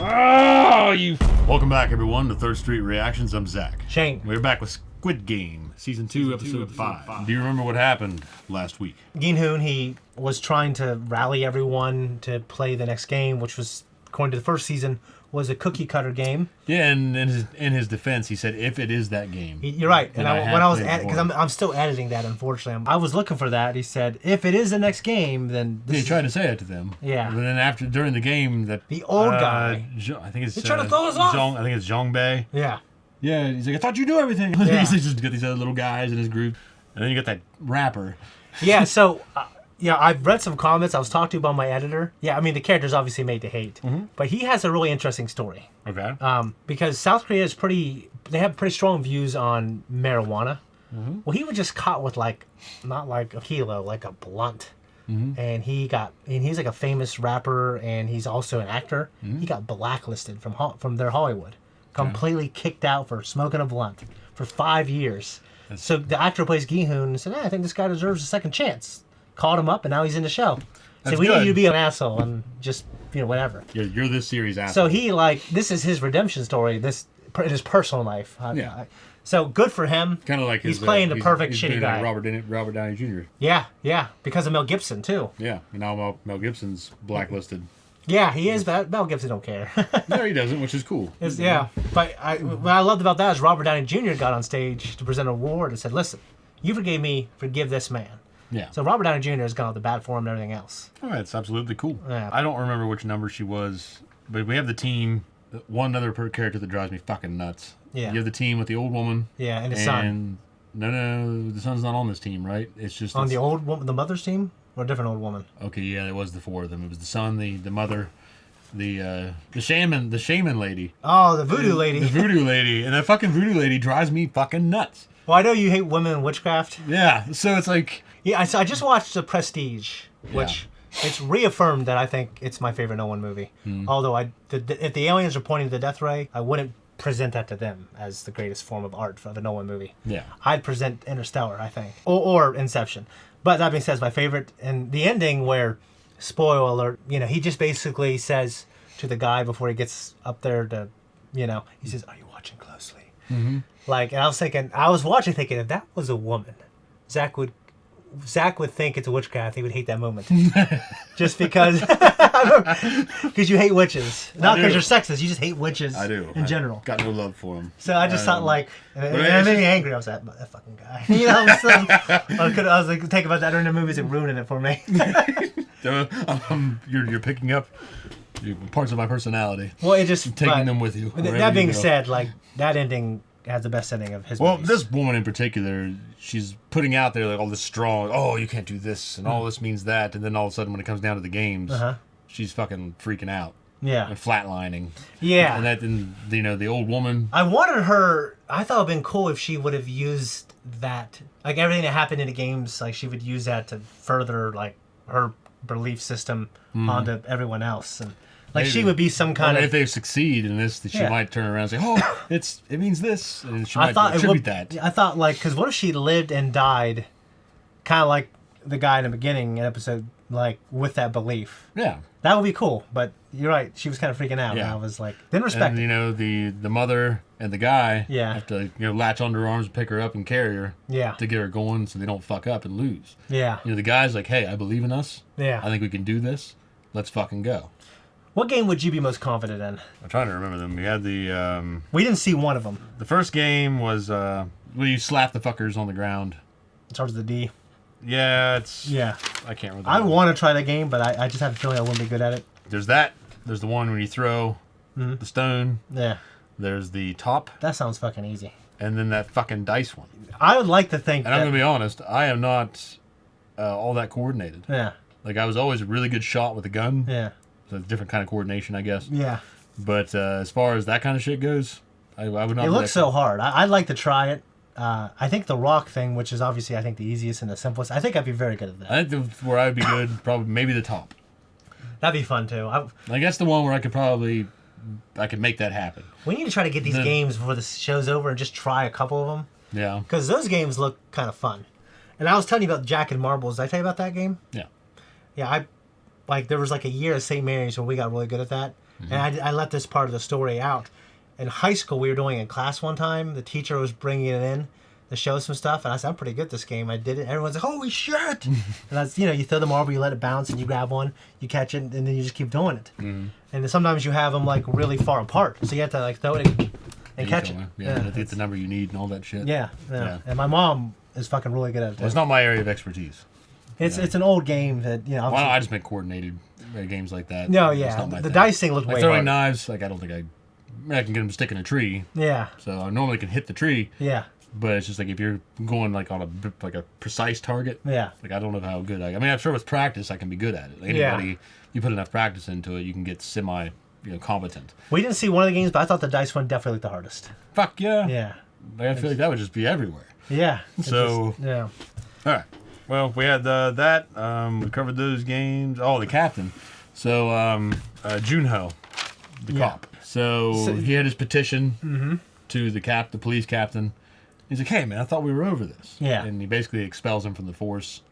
Oh, you... Welcome back, everyone, to Third Street Reactions. I'm Zach. Shane. We're back with Squid Game, Season 2, Episode 5. Do you remember what happened last week? Gi-hoon, he was trying to rally everyone to play the next game, which was, according to the first season, was a cookie-cutter game. Yeah, and in his defense, he said, if it is that game. You're right. And when I was because I'm still editing that, unfortunately. I was looking for that. He said, if it is the next game, then he tried to say it to them. Yeah. But then during the game, the old guy, I think it's he's trying to throw us off. I think it's Zhongbei. Yeah. Yeah, he's like, I thought you knew everything. Yeah. He's just got these other little guys in his group. And then you got that rapper. Yeah, so... yeah, I've read some comments. I was talked to by my editor. Yeah, I mean, the character's obviously made to hate. Mm-hmm. But he has a really interesting story. Okay. Because South Korea is they have pretty strong views on marijuana. Mm-hmm. Well, he was just caught with, not like a kilo, like a blunt. Mm-hmm. And he's like a famous rapper, and he's also an actor. Mm-hmm. He got blacklisted from their Hollywood. Completely kicked out for smoking a blunt for 5 years. So the actor who plays Gi-hoon said, I think this guy deserves a second chance. Called him up, and now he's in the show. So we need you to be an asshole and just, whatever. You're this series asshole. So he, this is his redemption story, in his personal life. Yeah. So good for him. Kind of like he's playing the perfect shitty guy. Robert Downey Jr. Yeah. Because of Mel Gibson, too. Yeah. And now Mel Gibson's blacklisted. Yeah, he is. Mel Gibson don't care. No, he doesn't, which is cool. Yeah. But what I loved about that is Robert Downey Jr. got on stage to present an award and said, listen, you forgave me, forgive this man. Yeah. So Robert Downey Jr. has gone off the bat for him and everything else. Oh, it's absolutely cool. Yeah. I don't remember which number she was, but we have the team. One other character that drives me fucking nuts. Yeah. You have the team with the old woman. Yeah, and his son. No, the son's not on this team, right? It's just on the old woman, the mother's team, or a different old woman. Okay, yeah, it was the four of them. It was the son, the mother, the shaman lady. Oh, the voodoo lady. The voodoo lady, and that fucking voodoo lady drives me fucking nuts. Well, I know you hate women in witchcraft. Yeah, so it's like. Yeah, I just watched The Prestige, which it's reaffirmed that I think it's my favorite Nolan movie. Although if the aliens are pointing to the death ray, I wouldn't present that to them as the greatest form of art for the Nolan movie. Yeah, I'd present Interstellar, I think, or Inception. But that being said, it's my favorite. And the ending where, spoiler alert, he just basically says to the guy before he gets up there to, he says, "Are you watching closely?" Mm-hmm. And I was watching thinking, if that was a woman, Zach would think it's a witchcraft. He would hate that moment. Just because you hate witches. Not because you're sexist. You just hate witches in general. Got no love for them. So I just thought it made me angry. I was like, that fucking guy. I was like, think about that during the movies and ruining it for me. You're picking up parts of my personality. Well, it just... taking them with you. That being said, that ending... has the best ending of his movies. This woman in particular, she's putting out there all this strong, you can't do this, and all this means that, and then all of a sudden when it comes down to the games, she's fucking freaking out. Yeah. And flatlining. Yeah. And the old woman. I wanted her, I thought it would have been cool if she would have used that, everything that happened in the games, she would use that to further, her belief system onto everyone else, and... Maybe. She would be some kind of... If they succeed in this, she might turn around and say, it means this. And she might attribute that. I thought, because what if she lived and died kind of like the guy in the beginning episode, with that belief? Yeah. That would be cool. But you're right. She was kind of freaking out. Yeah. And I was like, didn't respect it. The mother and the guy have to, latch onto her arms and pick her up and carry her to get her going so they don't fuck up and lose. Yeah. The guy's like, hey, I believe in us. Yeah. I think we can do this. Let's fucking go. What game would you be most confident in? I'm trying to remember them. We had the... we didn't see one of them. The first game was where you slap the fuckers on the ground. It starts with a D. Yeah, I can't remember. I want to try that game, but I just have a feeling I wouldn't be good at it. There's that. There's the one where you throw the stone. Yeah. There's the top. That sounds fucking easy. And then that fucking dice one. I would like to think I'm going to be honest, I am not all that coordinated. Yeah. I was always a really good shot with a gun. Yeah. So it's a different kind of coordination, I guess. Yeah. But as far as that kind of shit goes, I would not. It looks so hard. I'd like to try it. I think the rock thing, which is obviously I think the easiest and the simplest, I think I'd be very good at that. I think where I'd be good, probably maybe the top. That'd be fun too. I guess the one where I could make that happen. We need to try to get these games before the show's over and just try a couple of them. Yeah. Because those games look kind of fun. And I was telling you about Jack and Marbles. Did I tell you about that game? Yeah. Yeah, there was a year at St. Mary's when we got really good at that. And I let this part of the story out. In high school, we were doing it in class one time. The teacher was bringing it in to show some stuff, and I said, I'm pretty good at this game. I did it. Everyone's like, holy shit! And that's, you throw the marble, you let it bounce, and you grab one, you catch it, and then you just keep doing it. And then sometimes you have them like really far apart, so you have to like throw it and catch it. Yeah, to get the number you need and all that shit. Yeah. And my mom is fucking really good at it. Well, it's not my area of expertise. It's an old game that I just make coordinated games like that. No, yeah, the dice thing looked way throwing hard. knives. Like I don't think I can get them to stick in a tree. Yeah. So I normally can hit the tree. Yeah. But it's just like if you're going like on a precise target. Yeah. Like I don't know how good I mean, I'm sure with practice I can be good at it. Like anybody, you put enough practice into it, you can get semi, competent. We didn't see one of the games, but I thought the dice one definitely looked the hardest. Fuck yeah. Yeah. Like, I feel like that would just be everywhere. Yeah. So. Yeah. All right. Well, we had that. We covered those games. Oh, the captain. So, Junho, the cop. So he had his petition to the police captain. He's like, hey, man, I thought we were over this. Yeah. And he basically expels him from the force.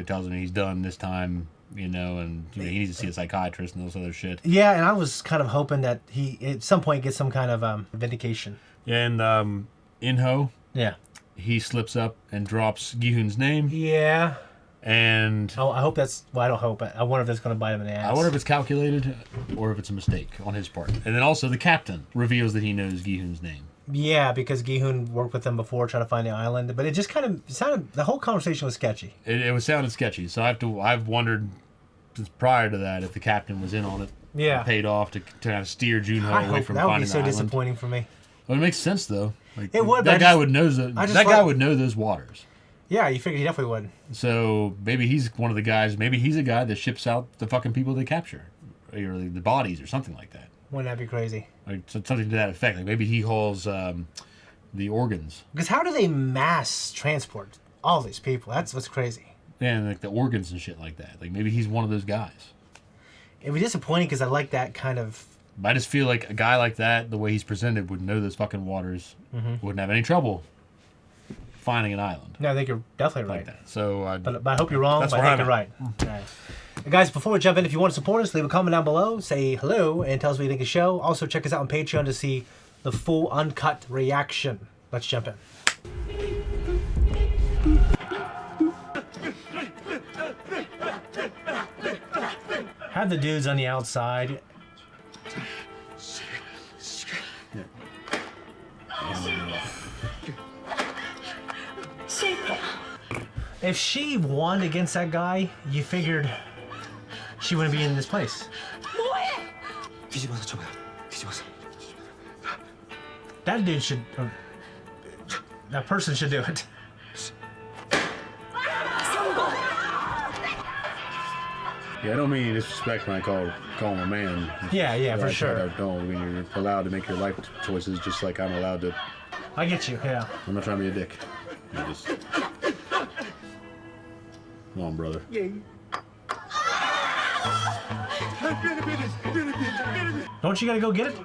Tells him he's done this time, and he needs to see a psychiatrist and all this other shit. Yeah, and I was kind of hoping that he, at some point, gets some kind of vindication. Yeah, and Inho. Yeah. He slips up and drops Gi-hun's name. Yeah. And I hope that's... Well, I don't hope it. I wonder if that's going to bite him in the ass. I wonder if it's calculated or if it's a mistake on his part. And then also the captain reveals that he knows Gi-hun's name. Yeah, because Gi-hun worked with them before trying to find the island. But it just kind of sounded... The whole conversation was sketchy. It was sounded sketchy. So I've wondered since prior to that if the captain was in on it. Yeah. Paid off to kind of steer Junho away from finding the island. That would be so disappointing for me. Well, it makes sense though. Like, it would. That guy would know those waters. Yeah, you figured he definitely would. So maybe he's one of the guys. Maybe he's a guy that ships out the fucking people they capture, or the bodies, or something like that. Wouldn't that be crazy? Like something to that effect. Like maybe he hauls the organs. Because how do they mass transport all these people? That's what's crazy. Yeah, and like the organs and shit like that. Like maybe he's one of those guys. It'd be disappointing because I like that kind of. But I just feel like a guy like that, the way he's presented, would know those fucking waters, wouldn't have any trouble finding an island. No, I think you're definitely right. Like that. So, but I hope you're wrong. But I think you're right. Right. And guys, before we jump in, if you want to support us, leave a comment down below, say hello, and tell us what you think of the show. Also, check us out on Patreon to see the full uncut reaction. Let's jump in. Have the dudes on the outside. If she won against that guy, you figured she wouldn't be in this place. That dude should... that person should do it. Yeah, I don't mean disrespect when I call him a man. Yeah, for sure. I don't. I mean, you're allowed to make your life choices just like I'm allowed to. I get you, yeah. I'm not trying to be a dick. You just... Come on, brother. Don't you gotta go get it?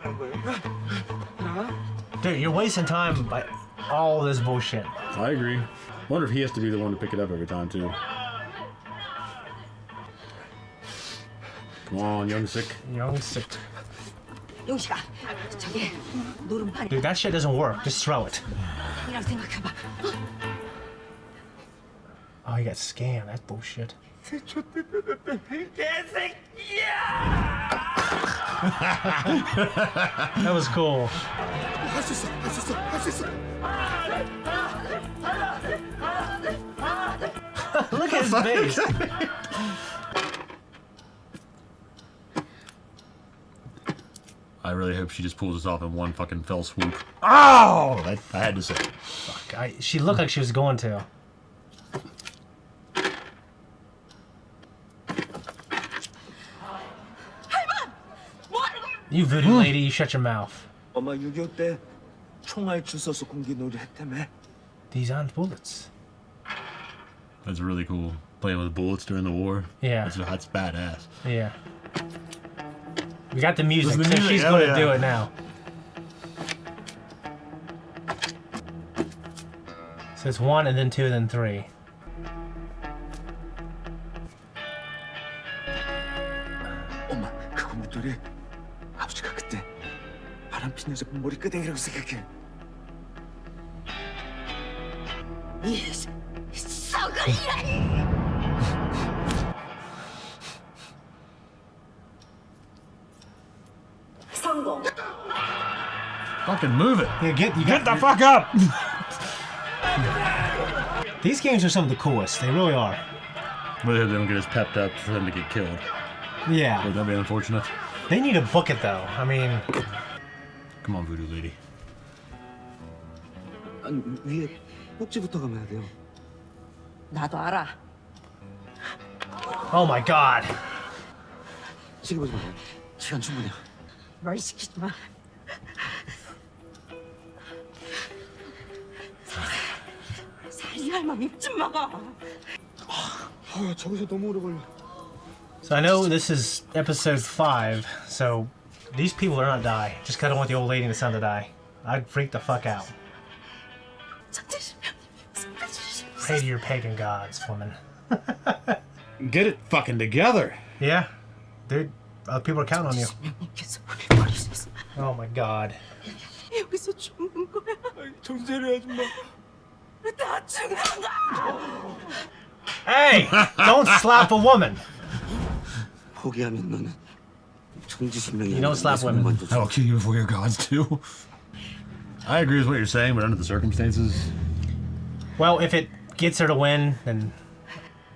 Dude, you're wasting time by all this bullshit. I agree. Wonder if he has to be the one to pick it up every time, too. Come on, young sick. Young sick. Dude, that shit doesn't work. Just throw it. Oh, you got scammed. That's bullshit. That was cool. Look at his face. I really hope she just pulls this off in one fucking fell swoop. Oh! I had to say. Fuck, she looked like she was going to. You voodoo lady, you shut your mouth. These aren't bullets. That's really cool. Playing with bullets during the war. Yeah. That's badass. Yeah. We got the music, so she's going to do it now. So it's 1 and then 2 and then 3. 바람핀 여자 머리 끄댕이라고 생각해. 이 썩을이란! 성공. Fucking move it. Yeah, Get the fuck up. These games are some of the coolest. They really are. Whether they don't get as pepped up for them to get killed. Yeah. Would that be unfortunate? They need to book it though. I mean, Come on, voodoo lady. 아니, 위에 꼭지부터 감아야 돼요. 나도 알아. oh my god. 시계 보지 마요. 시간 충분해요. 말 시키지 마. 살인할 맘 입지 마. 아, 저기서 너무 오래 걸려. So I know this is episode 5, so these people are not die. Just 'cause I don't want the old lady and the son to die. I'd freak the fuck out. Pray to your pagan gods, woman. Get it fucking together. Yeah, dude. Other people are counting on you. 명님께서 우리 버리셨어. Oh my god. 여기서 죽는 거야. 정신 차려, 아줌마. 다 죽는 거야. Hey! Don't slap a woman. 포기하면 너는 정지신명이 You don't slap women. I will kill you before your gods too. I agree with what you're saying, but under the circumstances, Well, if it gets her to win, then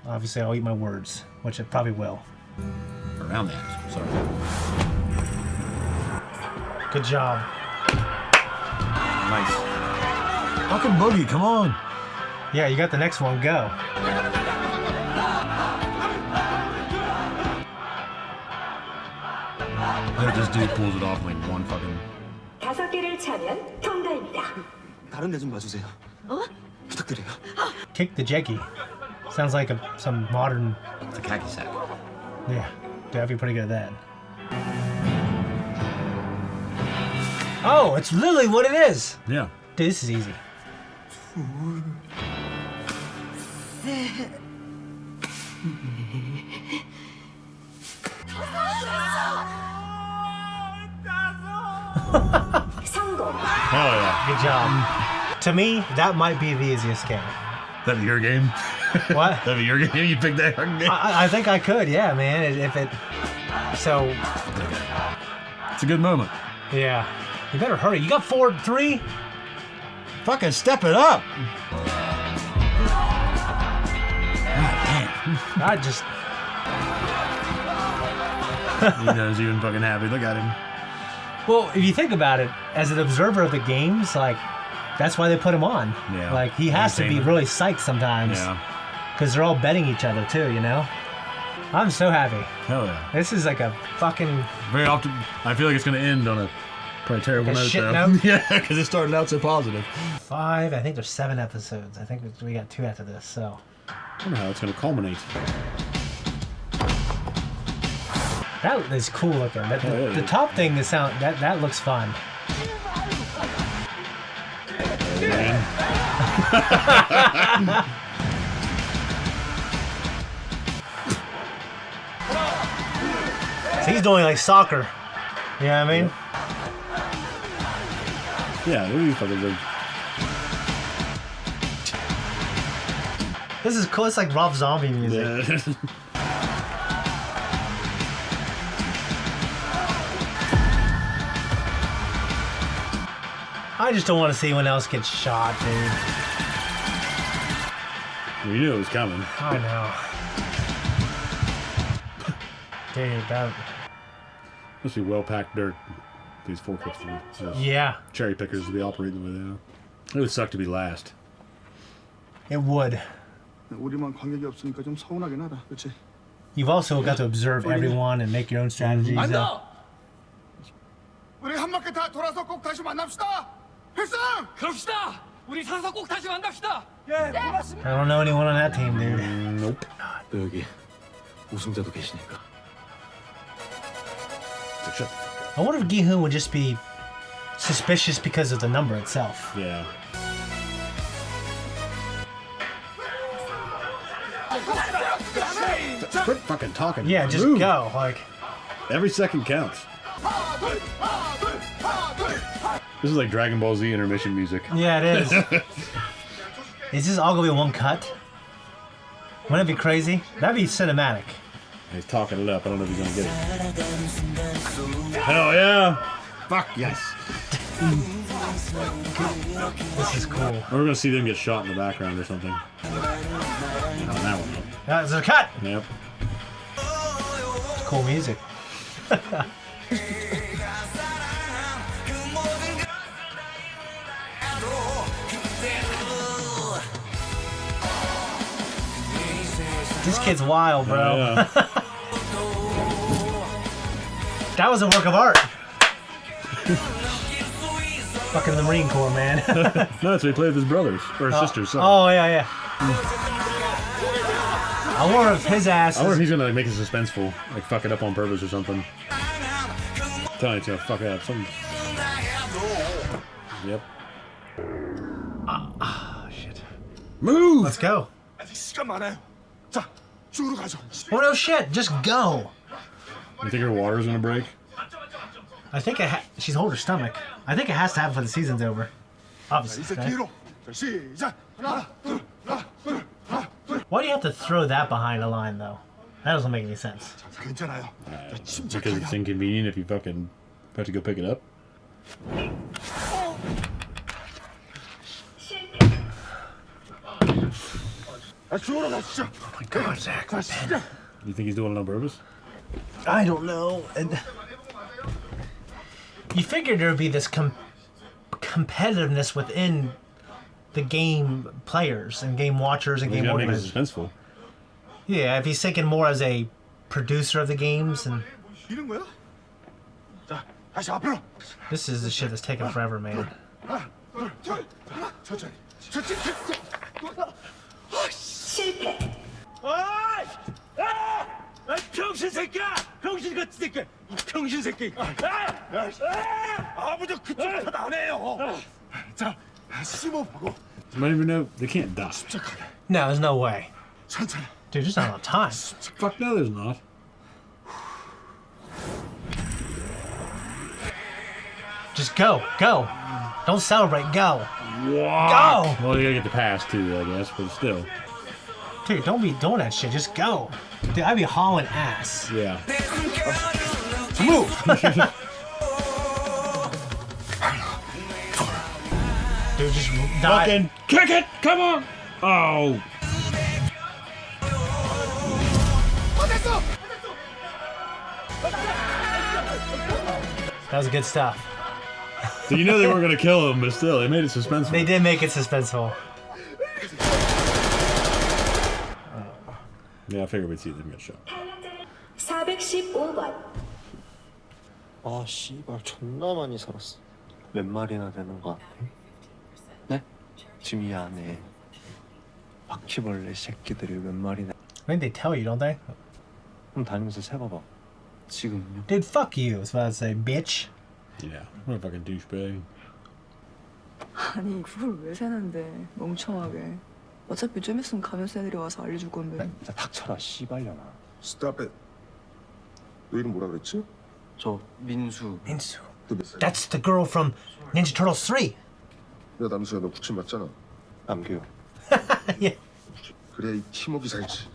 obviously I'll eat my words, which it probably will. around that. Sorry. Good job. Nice. Fucking boogie, come on. Yeah, you got the next one. Go. I hope this dude pulls it off in like one fucking. 5개를 차면 통과입니다. 다른 데 좀 봐주세요. 어? 부탁드려요. Kick the Jackie. Sounds like some modern. It's a khaki sack. Yeah, that'd be pretty good at that. Oh, it's literally what it is. Yeah. Dude, this is easy. 성공. Hell yeah. Good job. To me, that might be the easiest game. That'd be your game. What? That'd be your game. You picked that fucking game. I think I could, yeah, man. If it. So, It's a good moment. yeah. You better hurry. You got 4-3? Fucking step it up. I just. He knows even fucking happy. Look at him. Well, if you think about it, as an observer of the games, like, that's why they put him on. Yeah. Like, he has to be Entertainment. really psyched sometimes. Yeah. Because they're all betting each other, too, you know? I'm so happy. Hell yeah. This is like a fucking. Very often, I feel like it's going to end on a probably terrible Like a note, shit though. note? Yeah, because it started out so positive. 5, I think there's 7 episodes. I think we got 2 after this, so. I don't know how it's going to culminate. That is cool looking. The top thing, that looks fun. So he's doing like soccer. You know what I mean? Yeah, what are you fucking doing? This is cool. It's like Rob Zombie music. Yeah. I just don't want to see anyone else get shot, dude. We knew it was coming. I know. Dude, that. Must be well-packed dirt. These forklifts are just Yeah, cherry pickers to be operating with now. It would suck to be last. it would. 우리만 관객이 없으니까 좀 서운하긴 하다. 그렇지? You've also got to observe everyone and make your own strategies. 우리 한 바퀴 다 돌아서 꼭 다시 만납시다. 필승! 그럽시다. 우리 살아서 꼭 다시 만납시다. I don't know anyone on that team, dude. Nope. 또 여기 우승자도 계시니까. Shut. I wonder if Gi-hoon would just be suspicious because of the number itself. Yeah. Quit fucking talking. Yeah, just Move. go. Like, Every second counts. This is like Dragon Ball Z intermission music. Yeah, it is. Is this all gonna be one cut? Wouldn't it be crazy? That'd be cinematic. He's talking it up. I don't know if he's gonna get it. Hell yeah! Fuck yes! This is cool. We're gonna see them get shot in the background or something. No, that one. That's a cut. Yep. It's cool music. This kid's wild, bro. Yeah. That was a work of art. Fucking the Marine Corps, man. No, so he played with his brothers or his sisters. Sorry. Oh, yeah. I wonder if his ass. I wonder if he's gonna like, make it suspenseful, like fuck it up on purpose or something. I'm telling you, it's gonna fuck it up. Something. Yep. Shit. Move. Let's go. 아직 시간 많아요. 자, 죽으러 가죠. Oh no, shit! Just go. You think her water's gonna break? I think she's holding her stomach. I think it has to happen for the season's over. Obviously. 이제 Right? 뒤로. 자, 시작. 하나, 둘, 하나, 둘, 하나, 둘. Why do you have to throw that behind a line, though? That doesn't make any sense. 자, 괜찮아요. 자, Because 침착하게. it's inconvenient if you fucking have to go pick it up. 아, 죽으러 가시죠. Oh my God, Zach. 자, 시작. You think he's doing it on purpose? I don't know. And you figured there would be this competitiveness within the game players and game watchers and He's game gotta make it organizers. suspenseful. Yeah, if he's thinking more as a producer of the games, and 이런 거야? 자, 다시 앞으로. this is the shit that's taking forever, man. 하나, 둘, 셋. 하나, 천천히. 천천히. 실패. 병신 새끼야! 병신 같은 새끼! 병신 새끼! 아무도 그쪽 탓 안 해요. 자, 심호흡하고 I don't even know they can't die. 침착하게. No, there's no way. 천천히. Dude, there's not enough time. Fuck no, there's not. Just go. Don't celebrate, go. Wow. Go! Well, you gotta get the pass too, I guess, but still. Dude, don't be doing that shit, just go. Dude, I'd be hauling ass. Yeah. Move! Dude, just die. Fucking kick it! Come on! Oh. That was good stuff. So you know they weren't gonna kill him, but still, they made it suspenseful. They did make it suspenseful. Yeah, I figured we'd see them get shot. 415번. 아 씨발 존나 많이 살았어. 몇 마리나 되는 거 같아? 네? 지금 이 안에 바퀴벌레 새끼들이 몇 마리나? I think they tell you, don't they? 그럼 다니면서 세봐봐. 지금요? Dude, fuck you, is what I'd say, bitch. Yeah. What a fucking douchebag. 아니 그걸 왜 세는데 멍청하게 어차피 좀 있으면 감염새 애들이 와서 알려줄 건데 진짜 닥쳐라 씨발려나. Stop it. 너 이름 뭐라 그랬지? 저 민수. Minsu. 너 몇 살? That's the girl from Ninja Turtles 3. 야, 남수야, 너 구침 맞잖아. 남규. Yeah. 그래야 이 팀워크 살지.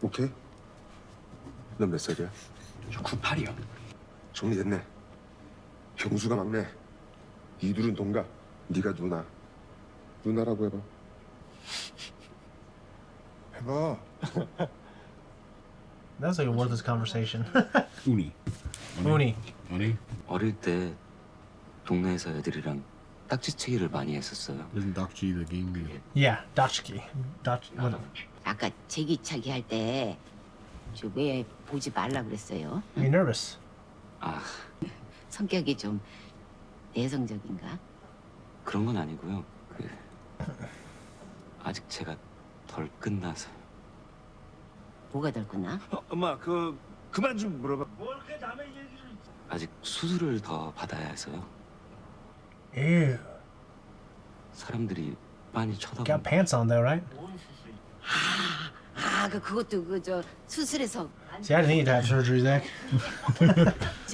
오케이? 넌 몇 살이야? 저 98이요. 정리됐네. 경수가 막내. 이둘은 동갑. 네가 누나. 누나라고 해봐. 해봐. That was like a worthless conversation. Uni. Uni. Uni? 어릴 때 동네에서 애들이랑 딱지치기를 많이 했었어요. Isn't Doc G the game? Yeah, Dachki. What? 아까 제기차기 할 때 저 왜 보지 말라 그랬어요? Are you nervous? 아, 성격이 좀 내성적인가? 그런 건 아니고요. 아직 제가 덜 끝나서요. 뭐가 덜 끝나? 엄마 그만 좀 물어봐. 아직 수술을 더 받아야 해서요. Ew. 사람들이 많이 쳐다보고 Got pants on though, right? 그것도 저 수술해서 See, I didn't need to have surgery, Zach.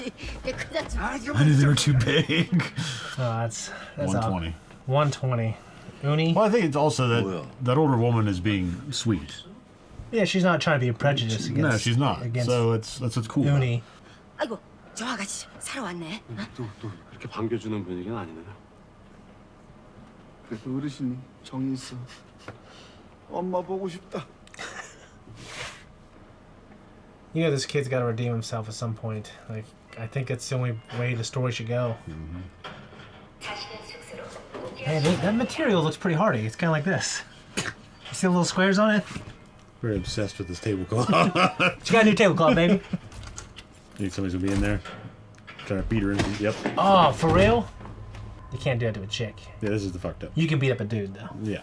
줬지. 그냥 좀. I knew they were too big. Oh, that's 120. 120. Uni. Well, I think it's also that older woman is being sweet. Yeah, she's not trying to be prejudiced against. No, she's not. Against So that's what's cool. Uni. 아이고, 저 아가씨 사러 왔네. 또 그렇게 반겨주는 분위기는 아니네요. 그래도 어르신이 정이 있어. 엄마 보고 싶다. You know, this kid's got to redeem himself at some point. Like, I think it's the only way the story should go. Hey, that material looks pretty hardy. It's kind of like this. You see the little squares on it? Very obsessed with this tablecloth. She got a new tablecloth, baby. Think somebody's gonna be in there. Trying to beat her in. Yep. Oh, for real? You can't do that to a chick. Yeah, this is the fucked up. You can beat up a dude, though. Yeah.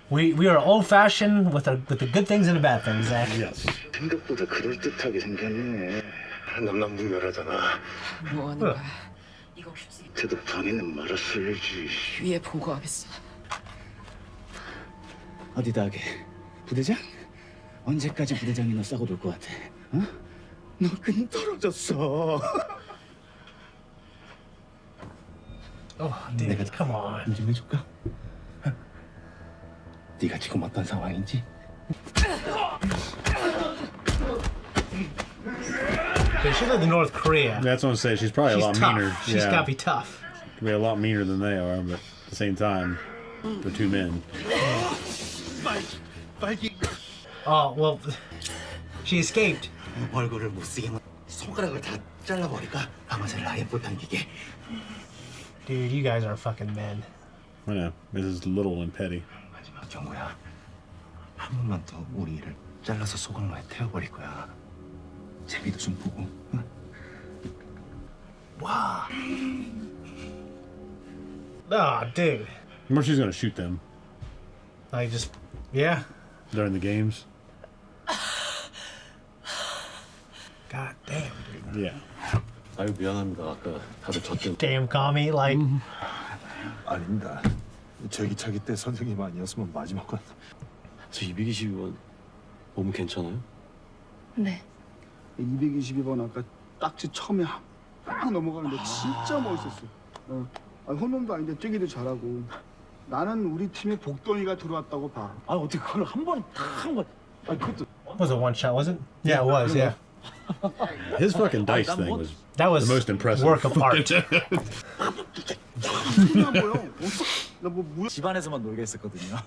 We are old-fashioned with the good things and the bad things, Zach. Yes. 생각보다 그럴듯하게 생겼네. 남남북멸하잖아. 뭐 하는 거야? 쟤도 방에는 말았어야지. 위에 보고하겠어. 어디다 하게? 부대장? 언제까지 부대장이 너 싸고 놀 것 같아? 어? 너 끈 떨어졌어. Oh, dude, come on. 좀 해줄까? 네가 지금 어떤 상황인지? Dude, she lived in North Korea. That's what I'm saying. She's probably a lot tough. meaner. She's got to be tough. Be a lot meaner than they are, but at the same time, they're two men. Oh, well, she escaped. 얼굴을 못 쓰게 손가락을 다 잘라버릴까? 방아쇠를 아예 못 당기게. Dude, you guys are fucking men. I know. This is little and petty. 경우야, 한 번만 더 우리 일을 잘라서 소금을 태워버릴 거야. 제비도 좀 보고. 응? 와. Oh, dude. Remember, she's gonna shoot them Like, just, yeah. during the games. God damn, dude. Yeah. 아유 미안합니다. 아까 다들 저 때문에. Damn commie, like. 아닙니다. 제기차기 때 선생님 아니었으면 마지막 건. 저 222번 몸 괜찮아요? 네. 222번 아까 딱지 처음에 빡 넘어가는데 진짜 멋있었어. 홈런도 아닌데 뛰기도 잘하고. 나는 우리 팀에 복덩이가 들어왔다고 봐. 아 어떻게 그걸 한 번에 탁한 거? 아 그것도. Was it one shot, was it? Yeah, it was, yeah. His fucking dice thing was That was the most impressive. work of art. 집안에서만 놀게 했었거든요.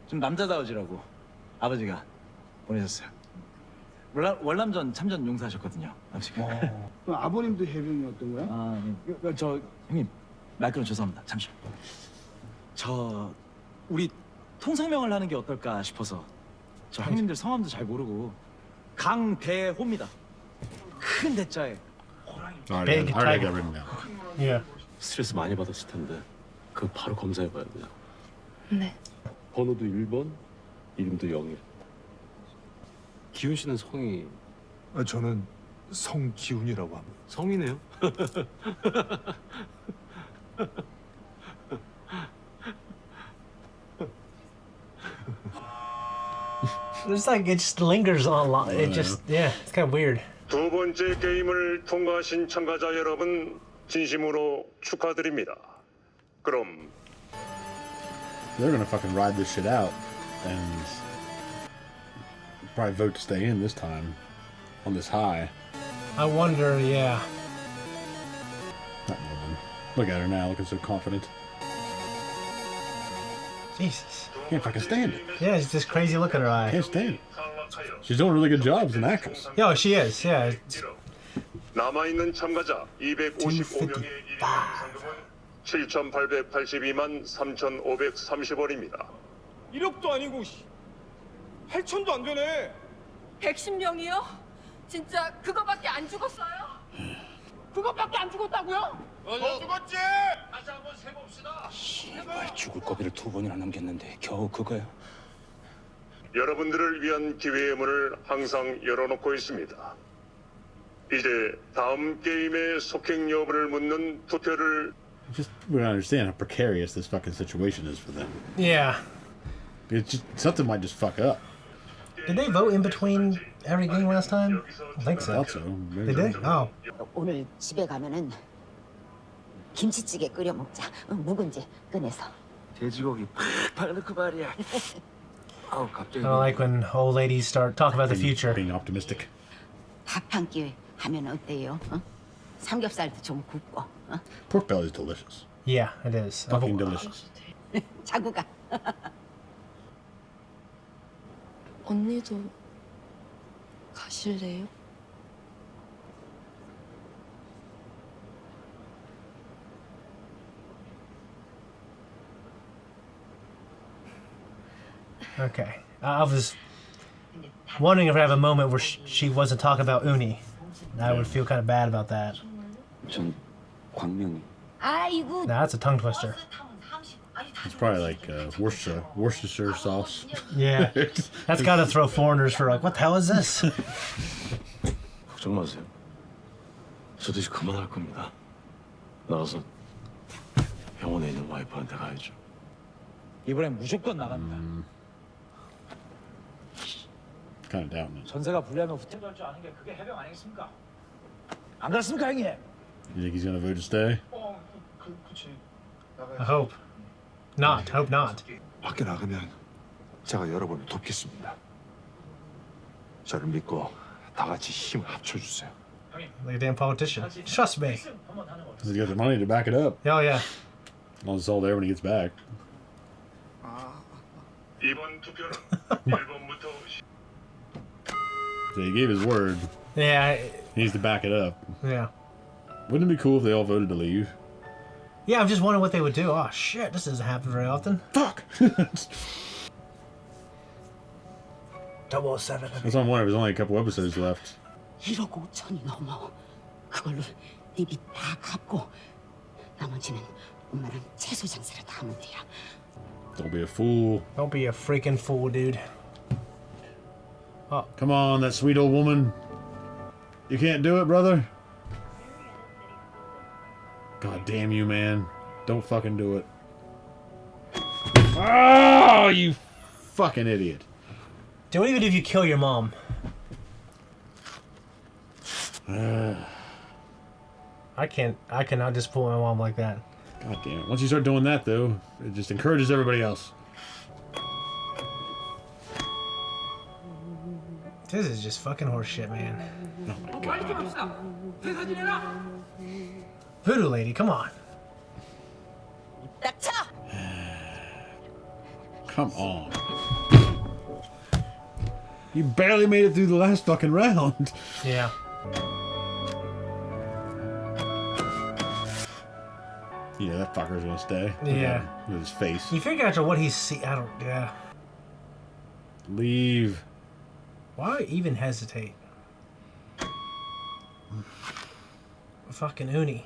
좀 남자다워지라고 아버지가 보내셨어요. 월남전 참전 용사하셨거든요, 아버지가. 아버님도 해병이었던 거야? 아, 네. 저 형님 말끊어 죄송합니다. 잠시만. 저 우리 통성명을 하는 게 어떨까 싶어서 저 형님들 성함도 잘 모르고 강대호입니다. 큰 대자에 I already got written down. Yeah. 스트레스 많이 받았을 텐데 그거 바로 검사해봐야 돼요. 네. 번호도 1번, 이름도 0일. 기훈 씨는 성이 저는 성기훈이라고 합니다. 성이네요. It's like it just lingers on a lot. It just, yeah, it's kind of weird. 두 번째 게임을 통과하신 참가자 여러분 진심으로 축하드립니다. 그럼 They're gonna fucking ride this shit out and probably vote to stay in this time on this high. I wonder, yeah. That woman. Look at her now, looking so confident. Jesus. Can't fucking stand it. Yeah, it's this crazy look in her eye. Can't stand it. She's doing a really good job as an actress. Yo, she is, yeah. 남아있는 참가자 255명의 1인 상금은 7,882만 3,530원입니다. 1억도 아니고 8천도 안 되네. 110명이요? 진짜 그거밖에 안 죽었어요? 그거밖에 안 죽었다고요? 너 죽었지? 다시 한번 세봅시다. 씨발 죽을 고비를 2번이나 넘겼는데 겨우 그거야. 여러분들을 위한 기회의 문을 항상 열어놓고 있습니다. 이제 다음 게임의 속행 여부를 묻는 투표를 Just we don't understand how precarious this fucking situation is for them. Yeah. It's just something might just fuck up. Did they vote in between every game last time? I think so. thought so. They did? Oh. 오늘 집에 가면은 김치찌개 끓여 먹자. 묵은지 꺼내서. 돼지고기 팍 넣고 말이야. 아우 갑자기. I don't like when old ladies start talking about the future. Being optimistic. 밥 한 끼 하면 어때요? 삼겹살도 좀 굽고. Pork belly is delicious. Yeah, it is. Fucking delicious. 자고 가. 언니도 가실래요? Okay. I was wondering if I have a moment where she wasn't talking about Uni. I would feel kind of bad about that. 전 광명이. 아이고. Nah, that's a tongue twister. It's probably like Worcestershire sauce. Yeah. That's got to throw foreigners for like, what the hell is this? 걱정 마세요. 저도 이제 그만할 겁니다. 나가서 병원에 있는 와이프한테 가야죠. 이번엔 무조건 나갑니다. Kind of doubting it. 전세가 불리하면 후퇴 갈 줄 아는 게 그게 해병 아니겠습니까? 안 그렇습니까, 형님? You think he's gonna vote to stay? 그치. I hope. Not. Hope not. 밖에 나가면 제가 여러분을 돕겠습니다. 저를 믿고 다 같이 힘을 합쳐주세요. Like a damn politician. Trust me. He's got the money to back it up. Oh, yeah. As long as it's all there when he gets back. 이번 투표는 1번부터 So he gave his word. Yeah. He needs to back it up. Yeah. Wouldn't it be cool if they all voted to leave? Yeah, I'm just wondering what they would do. Oh, shit. This doesn't happen very often. Fuck! 007. That's what I'm wondering. There's only a couple episodes left. 1억 5천이 넘어. 그걸로 네 빚 다 갚고 나머지는 엄마랑 채소 장사를 다 하면 돼요. Don't be a fool. Don't be a freaking fool, dude. Oh. Come on, that sweet old woman. You can't do it, brother? God damn you, man. Don't fucking do it. Oh, you fucking idiot. Do it even if you kill your mom. I cannot disappoint my mom like that. God damn it. Once you start doing that, though, it just encourages everybody else. This is just fucking horseshit, man. Oh my god. Voodoo lady, come on. Come on. You barely made it through the last fucking round. Yeah. Yeah, that fucker's gonna stay. Yeah. With his face. You figure after what he's seen, I don't, yeah. Leave. Why even hesitate? Fucking Uni.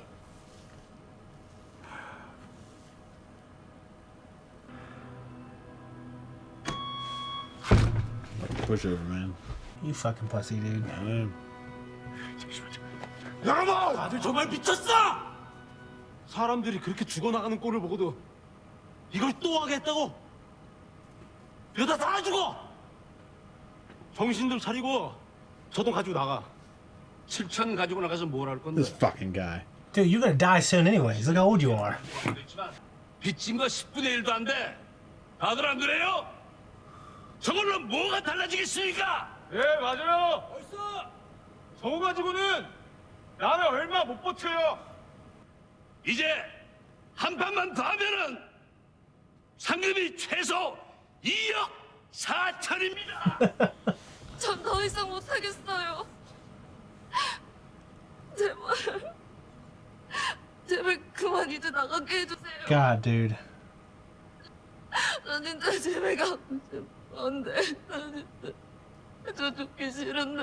Pushover, man. You fucking pussy, dude. I know. 여러분! 다들 정말 미쳤어! 사람들이 그렇게 죽어나가는 꼴을 보고도 이걸 또 하겠다고? 이러다 다 죽어! 정신들 차리고 저 돈 가지고 나가. 7천 가지고 나가서 뭘 할 건데? This fucking guy. Dude, you're gonna die soon anyways. Look how old you are. 빚진 거 10분의 1도 안 돼. 다들 안 그래요? 저걸로 뭐가 달라지겠습니까? 예, 맞아요. 벌써 저거 가지고는 나는 얼마 못 버텨요. 이제 한 판만 더 하면은 상금이 최소 2억 4천입니다. 전 더 이상 못하겠어요. 제발. 제발 그만 이제 나가게 해주세요. God, dude. 나 진짜 집에 가고 싶은데. 나 진짜 저 죽기 싫은데.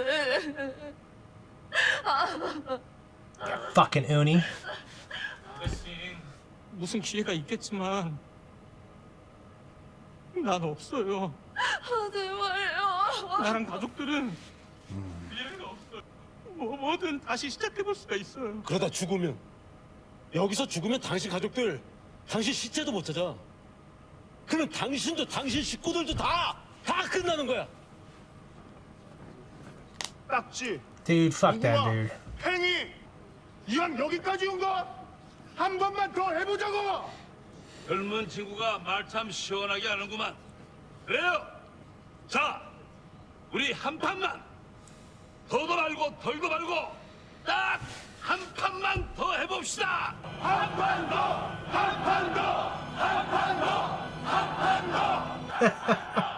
Fucking Uni. 무슨 기회가 있겠지만 난 없어요. 제발요. 나랑 가족들은 미래가 없어. 뭐든 다시 시작해볼 수가 있어요. 그러다 죽으면 여기서 죽으면 당신 가족들 당신 시체도 못 찾아. 그러면 당신도 당신 식구들도 다 끝나는 거야. 딱지. Dude, fuck that dude. 행이 이왕 여기까지 온 거 한 번만 더 해보자고. 젊은 친구가 말 참 시원하게 하는구만. 그래요. 자, 우리 한 판만. 더도 말고 덜도 말고 딱 한 판만 더 해봅시다. 한 판 더, 한 판 더, 한 판 더, 한 판 더.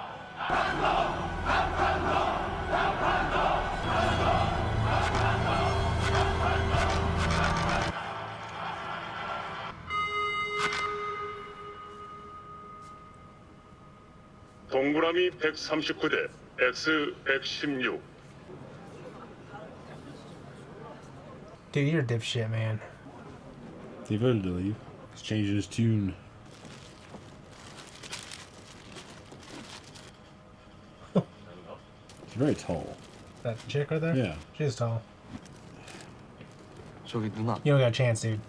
동그라미 139대 X 116. Dude, you're a dipshit, man. He voted to leave. He's changing his tune. He's very tall. That chick right there? Yeah. She's tall. 저기 누나. You don't got a chance, dude.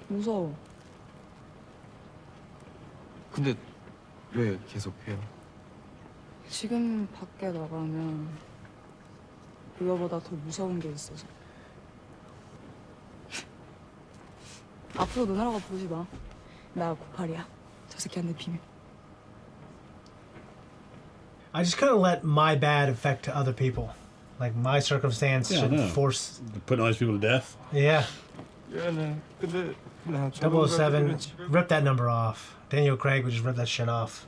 무서워. 근데 왜 계속 해요? 지금 밖에 나가면 그거보다 더 무서운 게 있어서. 앞으로 누나라고 부르지 마. 나 98이야. 저 새끼한테 비밀. I just couldn't let my bad affect other people. Like my circumstance Yeah, I should know. force. Putting all these people to death. Yeah. 미안해. 근데 나 007, rip that number off. Daniel Craig would just rip that shit off.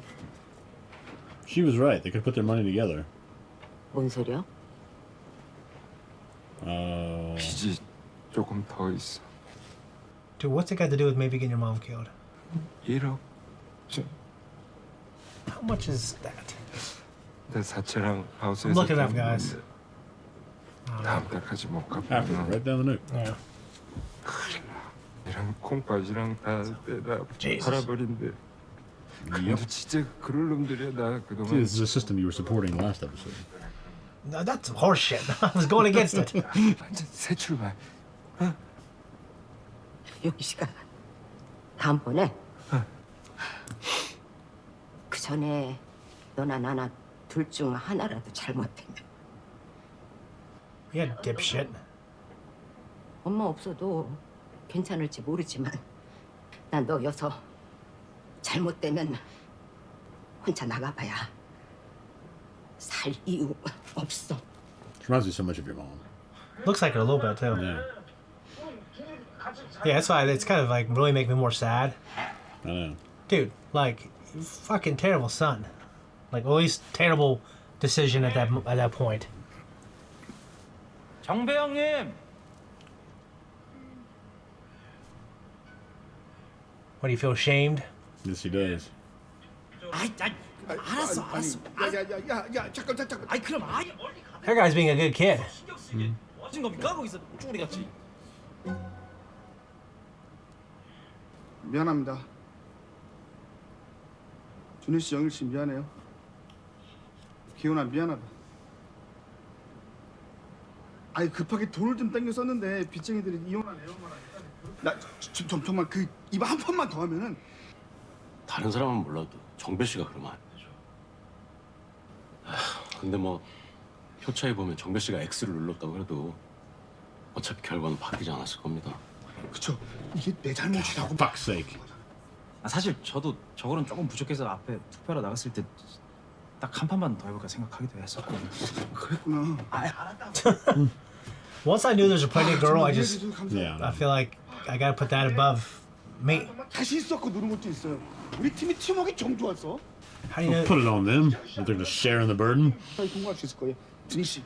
She was right. They could put their money together. 뭔 소리야? 빚이 조금 더 있어. Dude, what's it got to do with maybe getting your mom killed? 1억. How much is that? 내 사채랑 하우스에서. I'm looking it up, guys. 다음 달까지 못 갚으면. After, right down the note. Yeah. 이랑 콩팥이랑 다 빼다 Jesus. 팔아버린대. 근데 진짜 그럴 놈들이야 나 See, 그동안. this is a system you were supporting last episode. No, that's horseshit. I was going against it. 완전 새 출발. 용식아, 다음번에 그 전에 너나 나나 둘 중 하나라도 잘못되면 Yeah, dipshit. 엄마 없어도 괜찮을지 모르지만 난 너여서 잘못되면 혼자 나가봐야 살 이유 없어. She reminds me so much of your mom. Looks like her a little bit too. Yeah. Yeah, that's why it's kind of like really making me more sad. I know. Dude, like, fucking terrible son. Like, at least terrible decision at that point. 정배 형님. What, do you feel ashamed? Yes, he does. 알았어. 야야야야 잠깐. 아이 그럼 아예 멀리 가. That guy's being a good kid. 신경 쓰게. 어진 겁니까 거기서 쭈구리 같이. 미안합니다. 준희 씨, 영일 씨 미안해요. 기훈아 미안하다. 아니 급하게 돈을 좀 땡겨 썼는데 빚쟁이들이 이혼한 애엄마랑 나 정말 그 이거 한 판만 더 하면은 다른 사람은 몰라도 정배 씨가 그러면 안 되죠. 근데 뭐 표차에 보면 정배 씨가 X를 눌렀다고 해도 어차피 결과는 바뀌지 않았을 겁니다. 그쵸? 이게 내 잘못이라고. Fuck's sake. 사실 저도 저거는 조금 부족해서 앞에 투표하러 나갔을 때 딱 한 판만 더 해볼까 생각하기도 했었거든요. 그랬구나. Once I knew there's a pregnant girl, I just, Yeah. I feel like I gotta put that above me. 다시 있었고 누른 것도 있어요. 우리 팀이 팀워크 정 좋았어. How do you Put it on them. If they're just sharing the burden. 저희 동거할 수 있을 거예요. 준희 씨,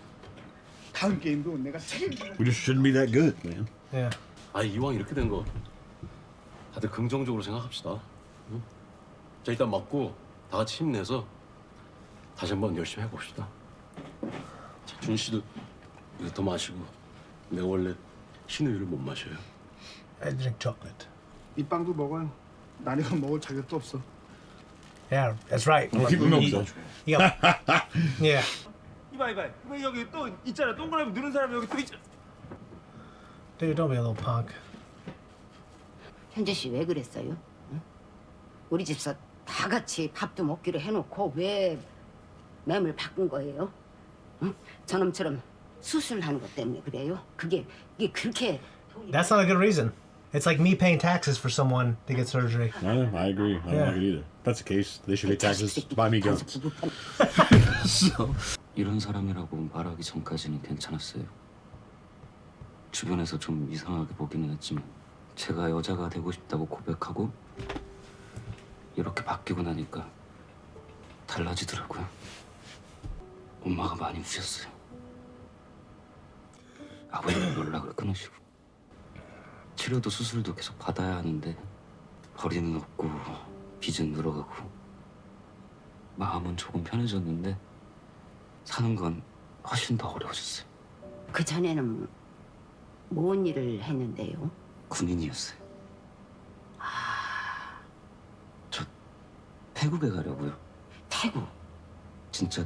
다음 게임도 내가 책임져. We just shouldn't be that good, man. Yeah. 아 이왕 이렇게 된 거 다들 긍정적으로 생각합시다. 응? 자 일단 먹고 다 같이 힘내서 다시 한번 열심히 해봅시다. 자, 준 씨도 이거 더 마시고 내가 원래 신우유를 못 마셔요. I drink chocolate. 이 빵도 먹어요. 난 이거 먹을 자격도 없어. Yeah, that's right. Well, keep them milk, though. Yep. Yeah. 이봐. 왜 여기 또 있잖아. 동그라미 누른 사람이 여기 또 있잖아. Dude, don't be a little punk. 현재 씨 왜 그랬어요? 응? 우리 집서 다 같이 밥도 먹기로 해놓고 왜 맴을 바꾼 거예요? 응? 저놈처럼 수술하는 것 때문에 그래요? 이게 그렇게 That's not a good reason. It's like me paying taxes for someone to get surgery. I agree. I don't Yeah. like it either. If that's the case, they should pay taxes to buy me guns. so. 이런 사람이라고 말하기 전까지는 괜찮았어요. 주변에서 좀 이상하게 보기는 했지만 제가 여자가 되고 싶다고 고백하고 이렇게 바뀌고 나니까 달라지더라고요. 엄마가 많이 우셨어요. 아버지는 연락을 끊으시고 치료도 수술도 계속 받아야 하는데 벌이는 없고 빚은 늘어가고 마음은 조금 편해졌는데 사는 건 훨씬 더 어려워졌어요. 그 전에는 뭔 일을 했는데요? 군인이었어요. 저 태국에 가려고요. 태국? 진짜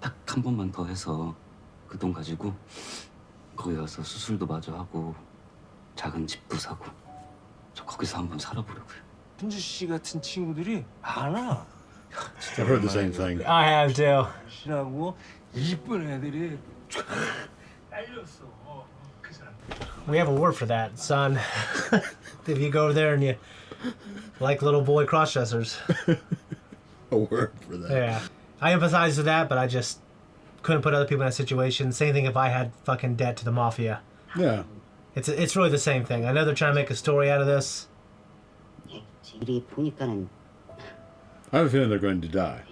딱 한 번만 더 해서 그 돈 가지고 거기 가서 수술도 마저 하고 작은 집도 사고 저 거기서 한번 살아보려고요. 훈주 씨 같은 친구들이 많아. I've heard the same thing. I have too. 씨라고 이쁜 애들이 쫙 딸렸어. 그 사람. We have a word for that, son. If you go over there and you like little boy cross-dressers. A word for that. Yeah. I empathize with that, but I just couldn't put other people in that situation. Same thing if I had fucking debt to the mafia. Yeah. It's really the same thing. I know they're trying to make a story out of this. 우리 보니까는 I have a feeling they're going to die.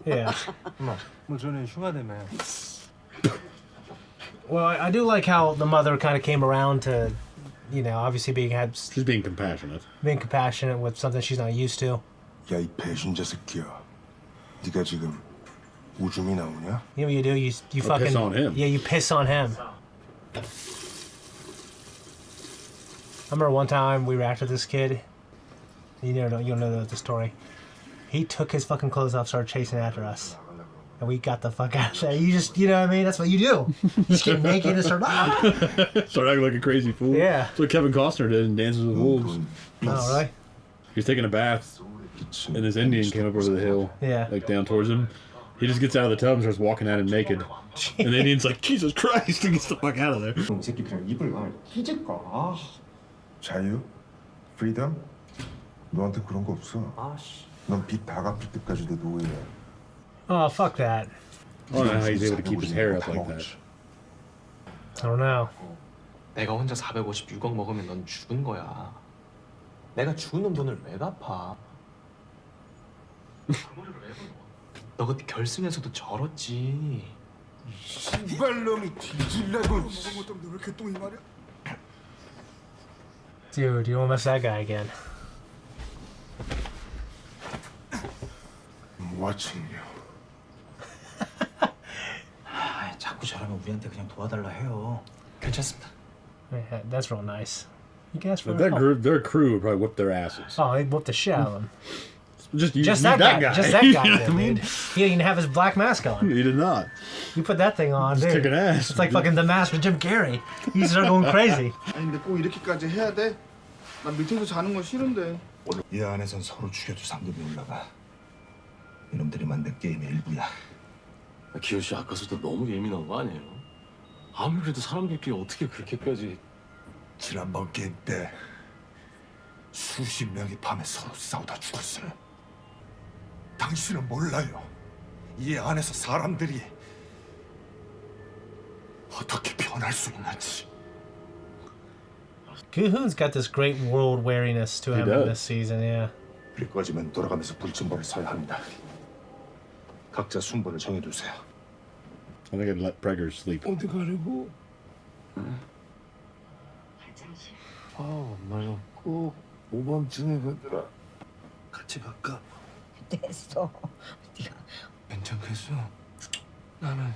Yeah. 엄마, 뭐 전에 휴가되며. Well, I do like how the mother kind of came around to, you know, obviously She's being compassionate. being compassionate with something she's not used to. 야, 이 배신자 새끼야. 네가 지금 오줌이 나오냐? You know what you do? You Or fucking piss on him. Yeah, you piss on him. I remember one time we were after this kid. You'll know the story. He took his fucking clothes off, started chasing after us, and we got the fuck out of there. You know what I mean? That's what you do. You just get naked and start. Start acting like a crazy fool. Yeah. That's what Kevin Costner did in Dances with Wolves. Oh, really? He was taking a bath, and this Indian came up over the hill, Yeah. like down towards him. He just gets out of the tub and starts walking at him naked. And the Indian's like, Jesus Christ, and gets the fuck out of there. 이 새끼 그냥 입을 찢을까? 자유? 프리덤? 너한테 그런 거 없어. 넌 빚 다 갚을 때까지 내 노예야. Oh, fuck that. I don't know how he's able to keep his hair up like that. I don't know. 내가 혼자 456억 먹으면 넌 죽은 거야. 내가 주는 돈을 왜 갚아? 너 그때 결승에서도 절었지. 씨발놈이 뒤질라고. 먹은 것 때문에 왜 이렇게 똥이 마려? Dude, you won't miss that guy again. Watching you. 자꾸 저러면 우리한테 그냥 도와달라 해요. 괜찮습니다. Yeah, that's real nice. You can ask for Their help. crew would probably whip their asses. Oh, he whooped the shit out of him. Just that guy. Just that guy, You know what I mean? dude. He didn't even have his black mask on. He did not. You put that thing on, Just dude. kicking ass. It's like fucking the mask with Jim Carrey. You start going crazy. 아니 근데 꼭 이렇게까지 해야 돼? 나 밑에서 자는 건 싫은데. 이 안에선 서로 죽여도 상금이 올라가. 이놈들이 만든 게임의 일부야. 기호 씨 아까부터 너무 예민한 거 아니에요? 아무래도 사람들끼리 어떻게 그렇게까지... 지난번 게임 때 수십 명이 밤에 서로 싸우다 죽었어요. 당신은 몰라요. 이 안에서 사람들이 어떻게 변할 수 있는지. Goo-hoon's got this great world wariness to He him in does. this season, yeah. 불이 꺼지면 돌아가면서 불침번을 서야 합니다. 각자 순번을 정해두세요. I think I'd let Preggers sleep. 어디 가려고? 화장실. 엄마는 꼭 오밤중에 가더라. 같이 갈까? 됐어. 네가 괜찮겠어? 나는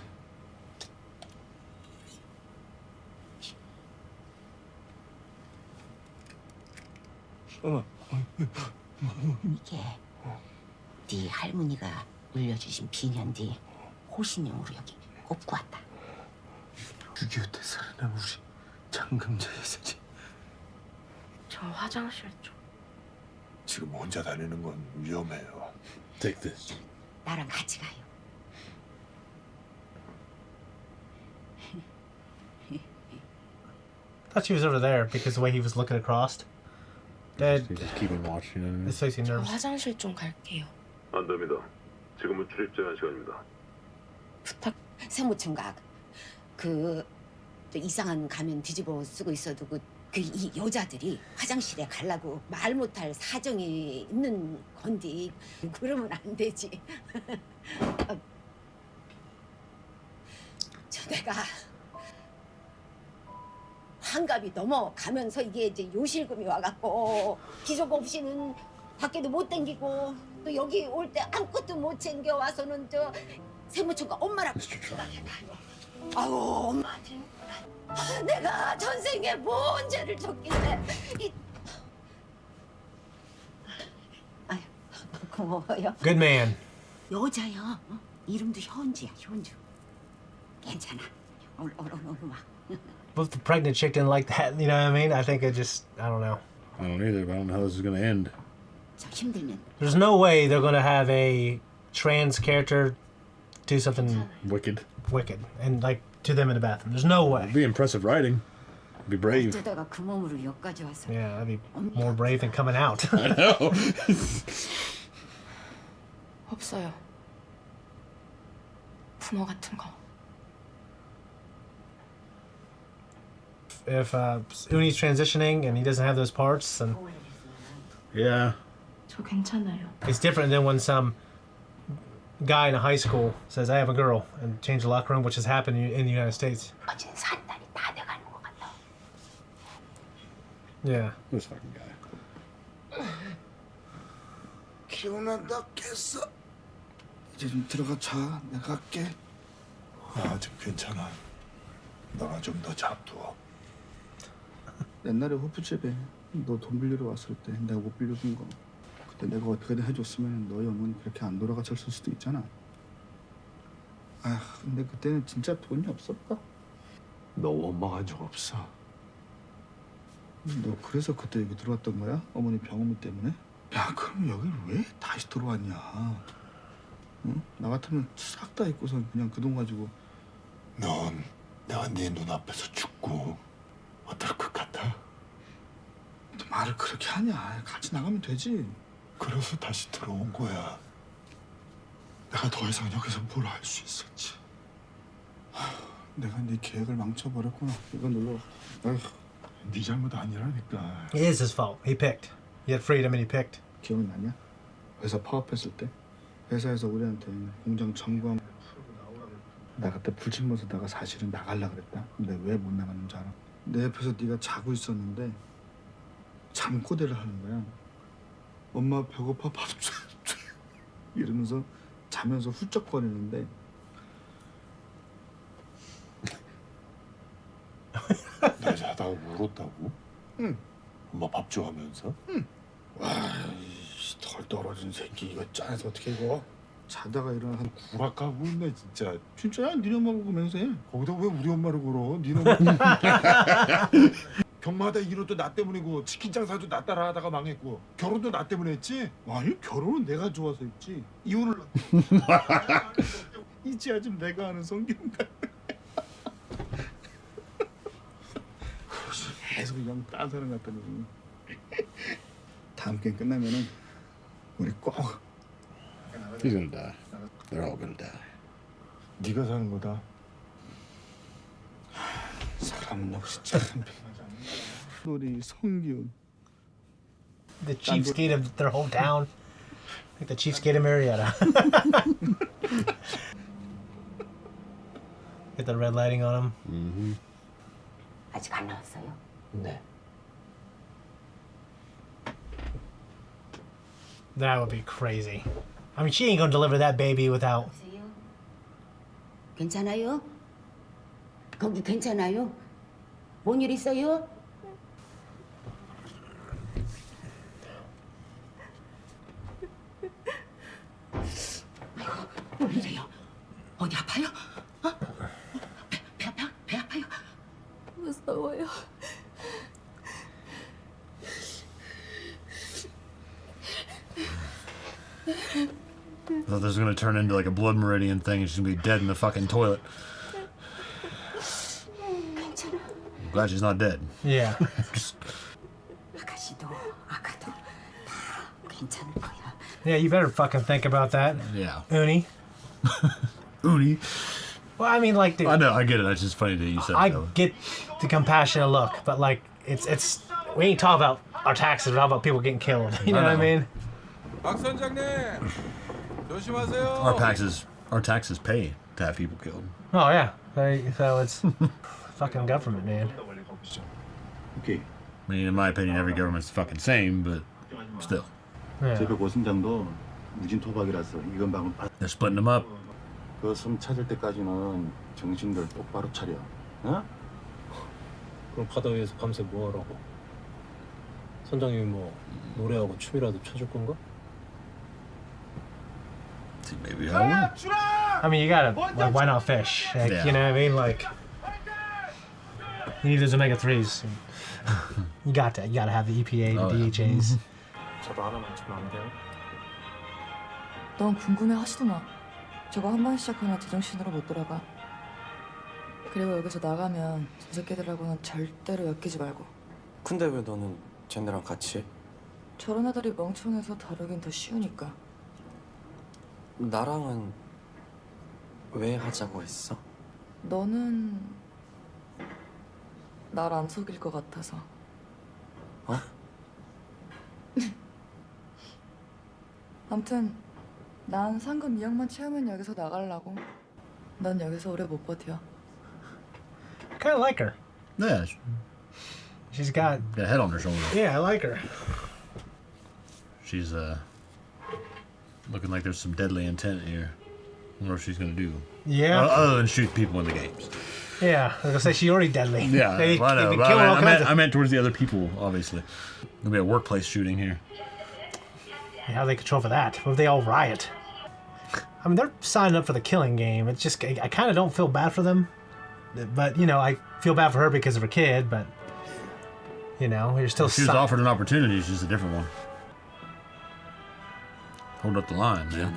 엄마. 이게 네 할머니가 물려주신 비년디 호신용으로 여기 꼽고 왔다. 6.25 때 살아난 우리 장금자에서지. 저 화장실 좀. 지금 혼자 다니는 건 위험해요. Take this. 나랑 같이 가요. thought she was over there because the way he was looking across. Dad, just keeping watching. It's makes me 저 nervous. 화장실 좀 갈게요. 안 됩니다. 지금은 출입 제한 시간입니다. 세무총각 그 이상한 가면 뒤집어 쓰고 있어도 이 여자들이 화장실에 가려고 말 못할 사정이 있는 건데 그러면 안 되지. 저 내가 환갑이 넘어가면서 이게 이제 요실금이 와갖고 기속 없이는 밖에도 못 댕기고 또 여기 올 때 아무것도 못 챙겨 와서는 저 세무총각 엄마랑 아우 엄마한테 내가 전생에 뭔 죄를 졌길래 아유 고마워요. Good man. 여자야. 이름도 현주야. 현주. 괜찮아. 얼른 와. Both the pregnant chick didn't like that. You know what I mean? I think I don't know. I don't either, but I don't know how this is gonna end. 저 힘들면 There's no way they're gonna have a trans character do something wicked and like to them in the bathroom. There's no way. It'd be impressive writing. It'd be brave. 어쩌다가 그 몸으로 여기까지 왔어. Yeah, that'd be more brave than coming out. I know. 없어요. 부모 같은 거. If Uni's transitioning and he doesn't have those parts, then yeah, 저 괜찮아요. it's different than when some guy in a high school says, "I have a girl," and change the locker room, which has happened in the United States. 어진 산 날이 다 돼가는 것 같아. Yeah. This fucking guy. 기훈아 나 깼어. 이제 좀 들어가 자. 내가 갈게. 아직 괜찮아. 너가 좀 더 잡둬. 옛날에 호프집에 너 돈 빌리러 왔을 때 내가 못 빌려준 거 그때 내가 어떻게든 해줬으면 너희 어머니 그렇게 안 돌아가셨을 수도 있잖아. 아 근데 그때는 진짜 돈이 없었다. 너 원망한 적 없어. 너 그래서 그때 여기 들어왔던 거야? 어머니 병원비 때문에? 야 그럼 여기 왜 다시 들어왔냐? 응? 나 같으면 싹 다 잊고선 그냥 그 돈 가지고 넌 내가 네 눈앞에서 죽고 어떨 것 같아? 너 말을 그렇게 하냐? 같이 나가면 되지. 그래서 다시 들어온 거야. 내가 더 이상 여기서 뭘 할 수 있었지? 내가 네 계획을 망쳐버렸구나. 이거 눌러. 네 잘못 아니라니까. It is his fault. He picked. He had freedom and he picked. 기억나냐? 회사 파업했을 때 회사에서 우리한테 공장 점검 나 그때 불침번서 내가 사실은 나가려고 그랬다. 근데 왜 못 나갔는지 알아? 내 옆에서 네가 자고 있었는데 잠꼬대를 하는 거야. 엄마 배고파 밥 줘. 이러면서 자면서 훌쩍거리는데 나 자다가 울었다고? 응. 엄마 밥 줘 하면서? 응. 와, 덜 떨어진 새끼 이거 짠해서 어떻게 이거? 자다가 일어나서 구락하고 있네 진짜. 진짜야? 니네 엄마 보고 맹세해. 거기다 왜 우리 엄마를 걸어? 니네 엄마. 경마하다 이혼도 나 때문이고 치킨장 사도 나 따라 하다가 망했고 결혼도 나 때문에 했지? 아니 결혼은 내가 좋아서 했지. 이혼을 이제야 좀 내가 아는 성경가. 계속 그냥 딴 사람 같다니. 다음 게임 끝나면은 우리 꼭 He's gonna die. They're all gonna die. 네가 사는 거다. 사람은 역시 참 편하지 않는 거야. 우리 성기훈. The cheapskate of their whole town. Like the cheapskate of Marietta. Get the red lighting on him. Mm-hmm. 아직 안 나왔어요? 네. That would be crazy. I mean, she ain't gonna deliver that baby without. 괜찮아요? 거기 괜찮아요? 뭔 일 있어요? 아이고, 왜 이래요? 어디 아파요? 어? 배 아파요? 무서워요. I thought this was gonna turn into like a blood meridian thing. She's gonna be dead in the fucking toilet. 괜찮아. I'm glad she's not dead. Yeah. 아가씨도 아가도 다 괜찮을 거야. Yeah, you better fucking think about that. Yeah. Uni. Uni. Well, I mean, like, dude. I know, I get it. That's just funny that you said I that. get the compassionate look, but like, it's we ain't talking about our taxes, we're talking about people getting killed. You know what I mean? 박 선장님, 조심하세요. Our taxes pay to have people killed. Oh yeah. So it's fucking government, man. 오케이. I mean, in my opinion, every government's the fucking same, but still. Yeah. 새벽 오순장도 무진 토박이라서 이건 방금 They're splitting them up. 그 섬 찾을 때까지는 정신들 똑바로 차려. 어? 그럼 바다 위에서 밤새 뭐 하라고? 선장님이 뭐 노래하고 춤이라도 춰줄 건가? See, maybe I will. I mean, you gotta, like, why not fish? Like, Yeah. You know what I mean? Like, you need those omega-3s. You got that. You gotta have the EPA, the Oh, yeah. DHAs. 저도 하나만 주면 안 돼요? 넌 궁금해 하시더나. 저거 한 번 시작하면 제정신으로 못 돌아가. 그리고 여기서 나가면 저 새끼들하고는 절대로 엮이지 말고. 근데 왜 너는 쟤네랑 같이 해? 저런 애들이 멍청해서 다루긴 더 쉬우니까. 나랑은 왜 하자고 했어? 너는 날 안 속일 것 같아서. 어? 아무튼 난 상금 2억만 채우면 여기서 나가려고. 난 여기서 오래 못 버텨. Kind of like her. Yeah. She's got a head on her shoulder. Yeah, I like her. She's looking like there's some deadly intent here. I wonder what she's gonna do. Yeah. Other than shoot people in the games. Yeah, I was gonna say she's already deadly. Yeah, They well, I know. been But killing all I kinds of- meant towards the other people, obviously. There'll be a workplace shooting here. How do they control for that? What if they all riot? I mean, they're signing up for the killing game. It's just, I kind of don't feel bad for them. But, you know, I feel bad for her because of her kid, but, you know, you're still... She was offered an opportunity, it's just a different one. Hold up the line, man.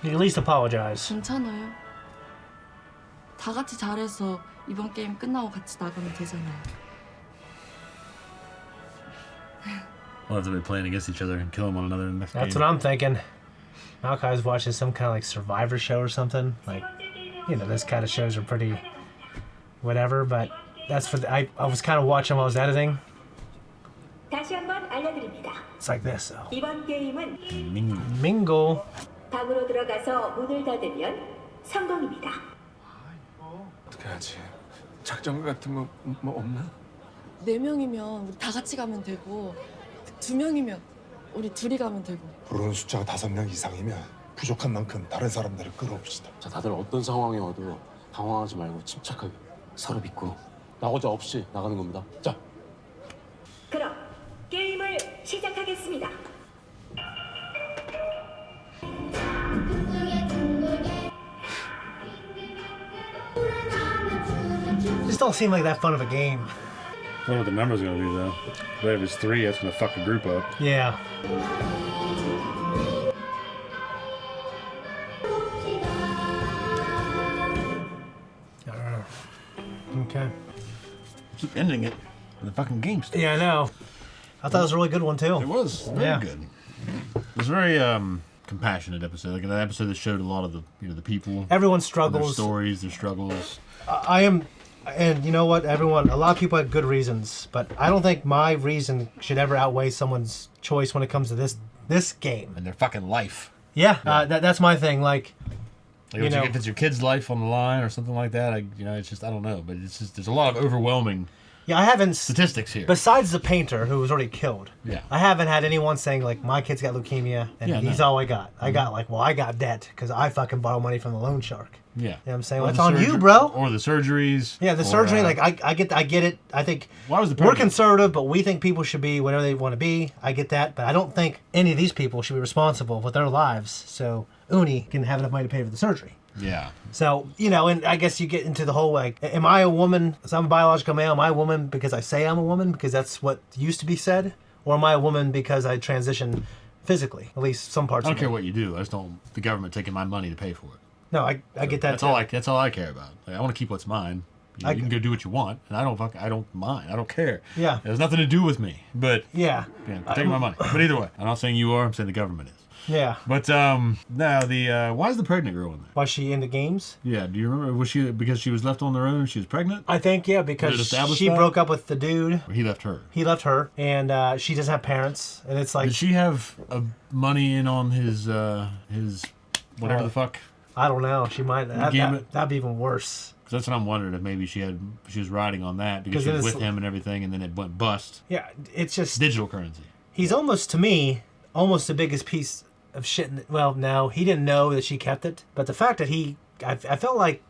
You at least apologize. 괜찮아요. 다 같이 잘해서 이번 게임 끝나고 같이 나가면 되잖아요. We'll have to be playing against each other and killing one another in the next That's game. what I'm thinking. Malachi's watching some kind of like Survivor show or something. Like, you know, this kind of shows are pretty whatever, but that's for I was kind of watching while I was editing. 다시 한번 알려드립니다. It's like this, though. 이번 게임은 Mingle. 방으로 들어가서 문을 닫으면 성공입니다. 어떻게 하지? 작전 같은 거 뭐 없나? 4명이면 우리 다 같이 가면 되고 2명이면 우리 둘이 가면 되고. 부르는 숫자가 5명 이상이면 부족한 만큼 다른 사람들을 끌어옵시다. 자, 다들 어떤 상황이 와도 당황하지 말고 침착하게 서로 믿고 나고자 없이 나가는 겁니다. 자, 그럼 게임을 시작하겠습니다. Just don't seem like that fun of a game. I wonder what the numbers are gonna do though. But if it's 3, that's gonna fuck the group up. Yeah. Okay. Keep ending it. The fucking game still. Yeah, I know. I thought it was a really good one too. It was very good. It was a very compassionate episode. Like an episode that showed a lot of the people. Everyone's their struggles. stories, their struggles. I am, and you know what? Everyone, a lot of people had good reasons, but I don't think my reason should ever outweigh someone's choice when it comes to this game. And their fucking life. Yeah, that's my thing. Like, Like you know, if it's your kid's life on the line or something like that, it's just I don't know, but it's just there's a lot of overwhelming. Yeah, I haven't statistics here. Besides the painter who was already killed. Yeah. I haven't had anyone saying like my kid's got leukemia and Yeah, he's no. all I got. I got like, well, I got debt because I fucking borrowed money from the loan shark. Yeah. You know what I'm saying? Or Well, it's the on you, surgery- bro. Or the surgeries. Yeah, the or, surgery. Like I get it. I think Why was the we're president- conservative, but we think people should be whatever they want to be. I get that, but I don't think any of these people should be responsible with their lives. So Uni can have enough money to pay for the surgery. Yeah. So, you know, and I guess you get into the whole like, am I a woman? So I'm a biological male. Am I a woman because I say I'm a woman because that's what used to be said? Or am I a woman because I transition physically? At least some parts I don't of care me. what you do. I just don't the government taking my money to pay for it. No, I get that That's all I care about. Like, I want to keep what's mine. You can go do what you want, and I don't mind. I don't care. Yeah. It has nothing to do with me. But yeah, take my money. But either way, I'm not saying you are. I'm saying the government is. Yeah. But now why is the pregnant girl in there? Was she in the games? Yeah. Do you remember? Was she because she was left on their own and she was pregnant? I think because she broke up with the dude. Or he left her. He left her, and she doesn't have parents, and it's like. Did she have money in on his whatever the fuck? I don't know. She might. That'd be even worse. That's what I'm wondering, if maybe she was riding on that because she was with him and everything, and then it went bust. Yeah, it's just digital currency. He's almost, to me, the biggest piece of shit. Well, no, he didn't know that she kept it, but the fact that I felt like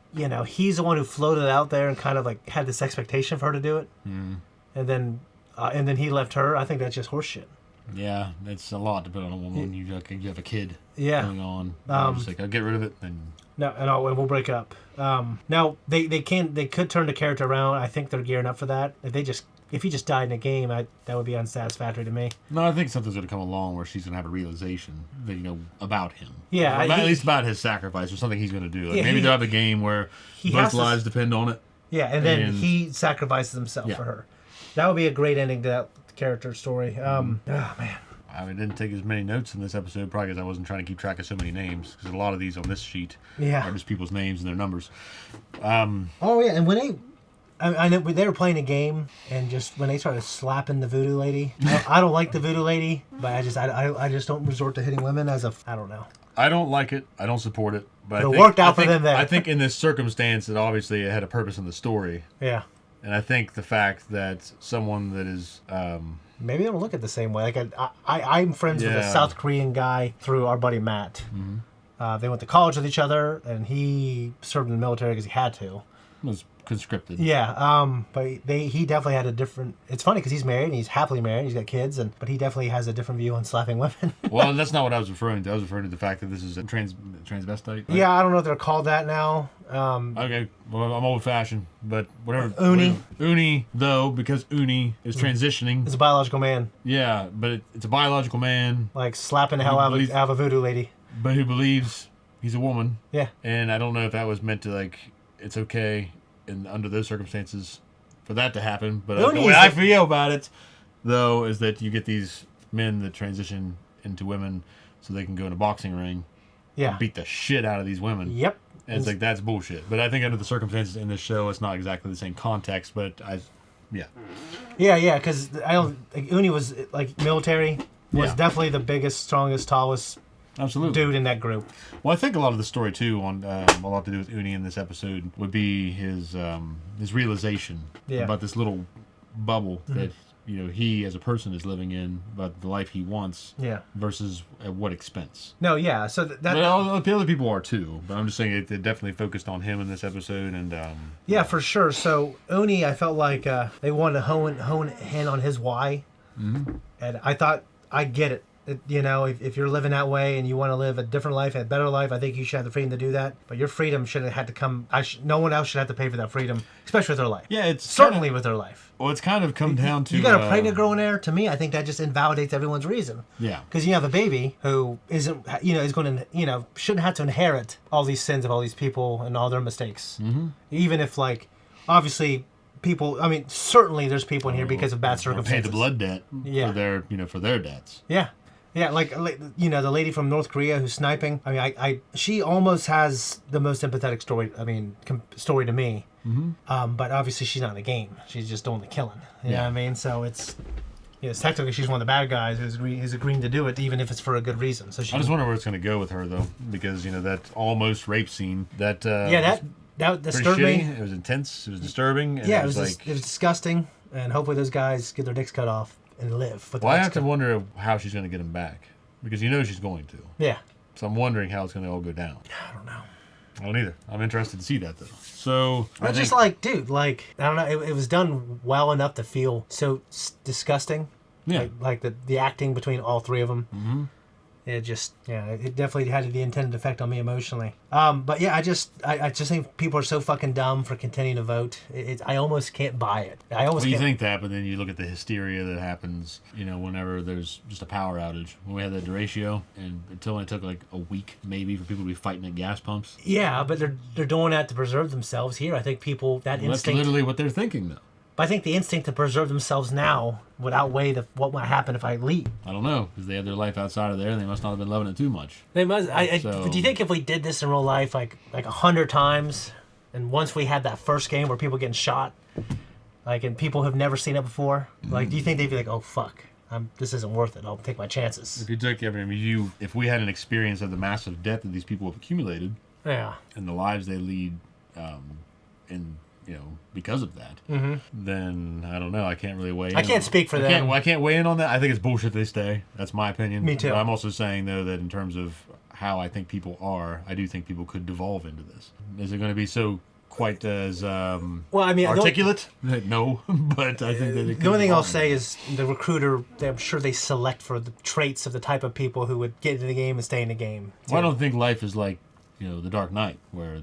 he's the one who floated it out there and kind of like had this expectation for her to do it, and then he left her. I think that's just horseshit. Yeah, it's a lot to put on a woman. You have a kid going on. Just like, I'll get rid of it and. No, and we'll break up. Now they could turn the character around. I think they're gearing up for that. If he just died in a game, that would be unsatisfactory to me. No, I think something's going to come along where she's going to have a realization that about him. Yeah, at least about his sacrifice or something he's going to do. Like maybe they'll have a game where both lives depend on it. Yeah, and then he sacrifices himself for her. That would be a great ending to that character story. Oh man. I didn't take as many notes in this episode, probably because I wasn't trying to keep track of so many names. Because a lot of these on this sheet are just people's names and their numbers. Oh yeah, and when I know they were playing a game, and just when they started slapping the voodoo lady, I don't like the voodoo lady, but I just don't resort to hitting women I don't know. I don't like it. I don't support it. But it worked out for them there. I think in this circumstance, that obviously it had a purpose in the story. Yeah. And I think the fact that someone that is maybe they don't look at the same way. Like I'm friends with a South Korean guy through our buddy Matt. Mm-hmm. They went to college with each other, and he served in the military because he had to. Was conscripted. Yeah, but he definitely had a different. It's funny because he's married and he's happily married. He's got kids, but he definitely has a different view on slapping women. Well, that's not what I was referring to. I was referring to the fact that this is a transvestite. Right? Yeah, I don't know if they're called that now. Okay, well, I'm old-fashioned, but whatever. Uni, though, because Uni is transitioning. It's a biological man. Yeah, but it's a biological man. Like slapping the hell out of a voodoo lady. But who believes he's a woman. Yeah. And I don't know if that was meant to, it's okay under those circumstances for that to happen. But the way I feel about it, though, is that you get these men that transition into women so they can go in a boxing ring and beat the shit out of these women. Yep. And it's like, that's bullshit. But I think under the circumstances in this show, it's not exactly the same context, but Yeah, because Uni was, military, was definitely the biggest, strongest, tallest dude in that group. Well, I think a lot of the story, too, on a lot to do with Uni in this episode, would be his realization about this little bubble that, he as a person is living in, but the life he wants versus at what expense. No, yeah. So the other people are, too. But I'm just saying it definitely focused on him in this episode. And yeah, for sure. So Uni, I felt like they wanted to hone in on his why. Mm-hmm. And I thought, I get it. If you're living that way and you want to live a different life, a better life, I think you should have the freedom to do that. But your freedom shouldn't have had to come. No one else should have to pay for that freedom, especially with their life. Yeah, it's certainly with their life. Well, it's kind of come down to you got a pregnant girl in there. To me, I think that just invalidates everyone's reason. Yeah, because you have a baby who isn't, is going to, shouldn't have to inherit all these sins of all these people and all their mistakes. Mm-hmm. Even if, obviously. People, certainly there's people in here because of bad circumstances. Pay the blood debt for their debts. Yeah. Yeah, the lady from North Korea who's sniping. She almost has the most empathetic story. Story to me. Mm-hmm. But obviously she's not in the game. She's just doing the killing. You know what I mean? So it's technically she's one of the bad guys who's agreeing to do it, even if it's for a good reason. So I just wonder where it's going to go with her though, because that almost rape scene that that disturbed me. It was intense. It was disturbing. And it was disgusting. And hopefully those guys get their dicks cut off and live. Well, I have to wonder how she's going to get him back, because she's going to. Yeah. So I'm wondering how it's going to all go down. I don't know. I don't either. I'm interested to see that though. So I don't know. It was done well enough to feel so disgusting. Yeah. Like the acting between all three of them. Mm-hmm. it definitely had the intended effect on me emotionally. But yeah, I just think people are so fucking dumb for continuing to vote. I almost can't buy it. You think that, but then you look at the hysteria that happens, whenever there's just a power outage. When we had that derecho, and until it took like a week maybe for people to be fighting at gas pumps. Yeah, but they're doing that to preserve themselves here. I think people instinct. That's literally what they're thinking, though. But I think the instinct to preserve themselves now would outweigh what might happen if I leave. I don't know, because they had their life outside of there, and they must not have been loving it too much. They must. Do you think if we did this in real life, like 100 times, and once we had that first game where people getting shot, and people have never seen it before, do you think they'd be like, oh fuck, this isn't worth it. I'll take my chances. If you took if we had an experience of the massive debt that these people have accumulated, yeah, and the lives they lead, because of that, then I don't know. I can't really weigh in. I can't speak for them. I can't weigh in on that. I think it's bullshit they stay. That's my opinion. Me too. But I'm also saying, though, that in terms of how I think people are, I do think people could devolve into this. Is it going to be so quite as articulate? No, but I think that it could. The only thing I'll say is the recruiter, I'm sure they select for the traits of the type of people who would get into the game and stay in the game. Well, I don't think life is like, The Dark Knight, where,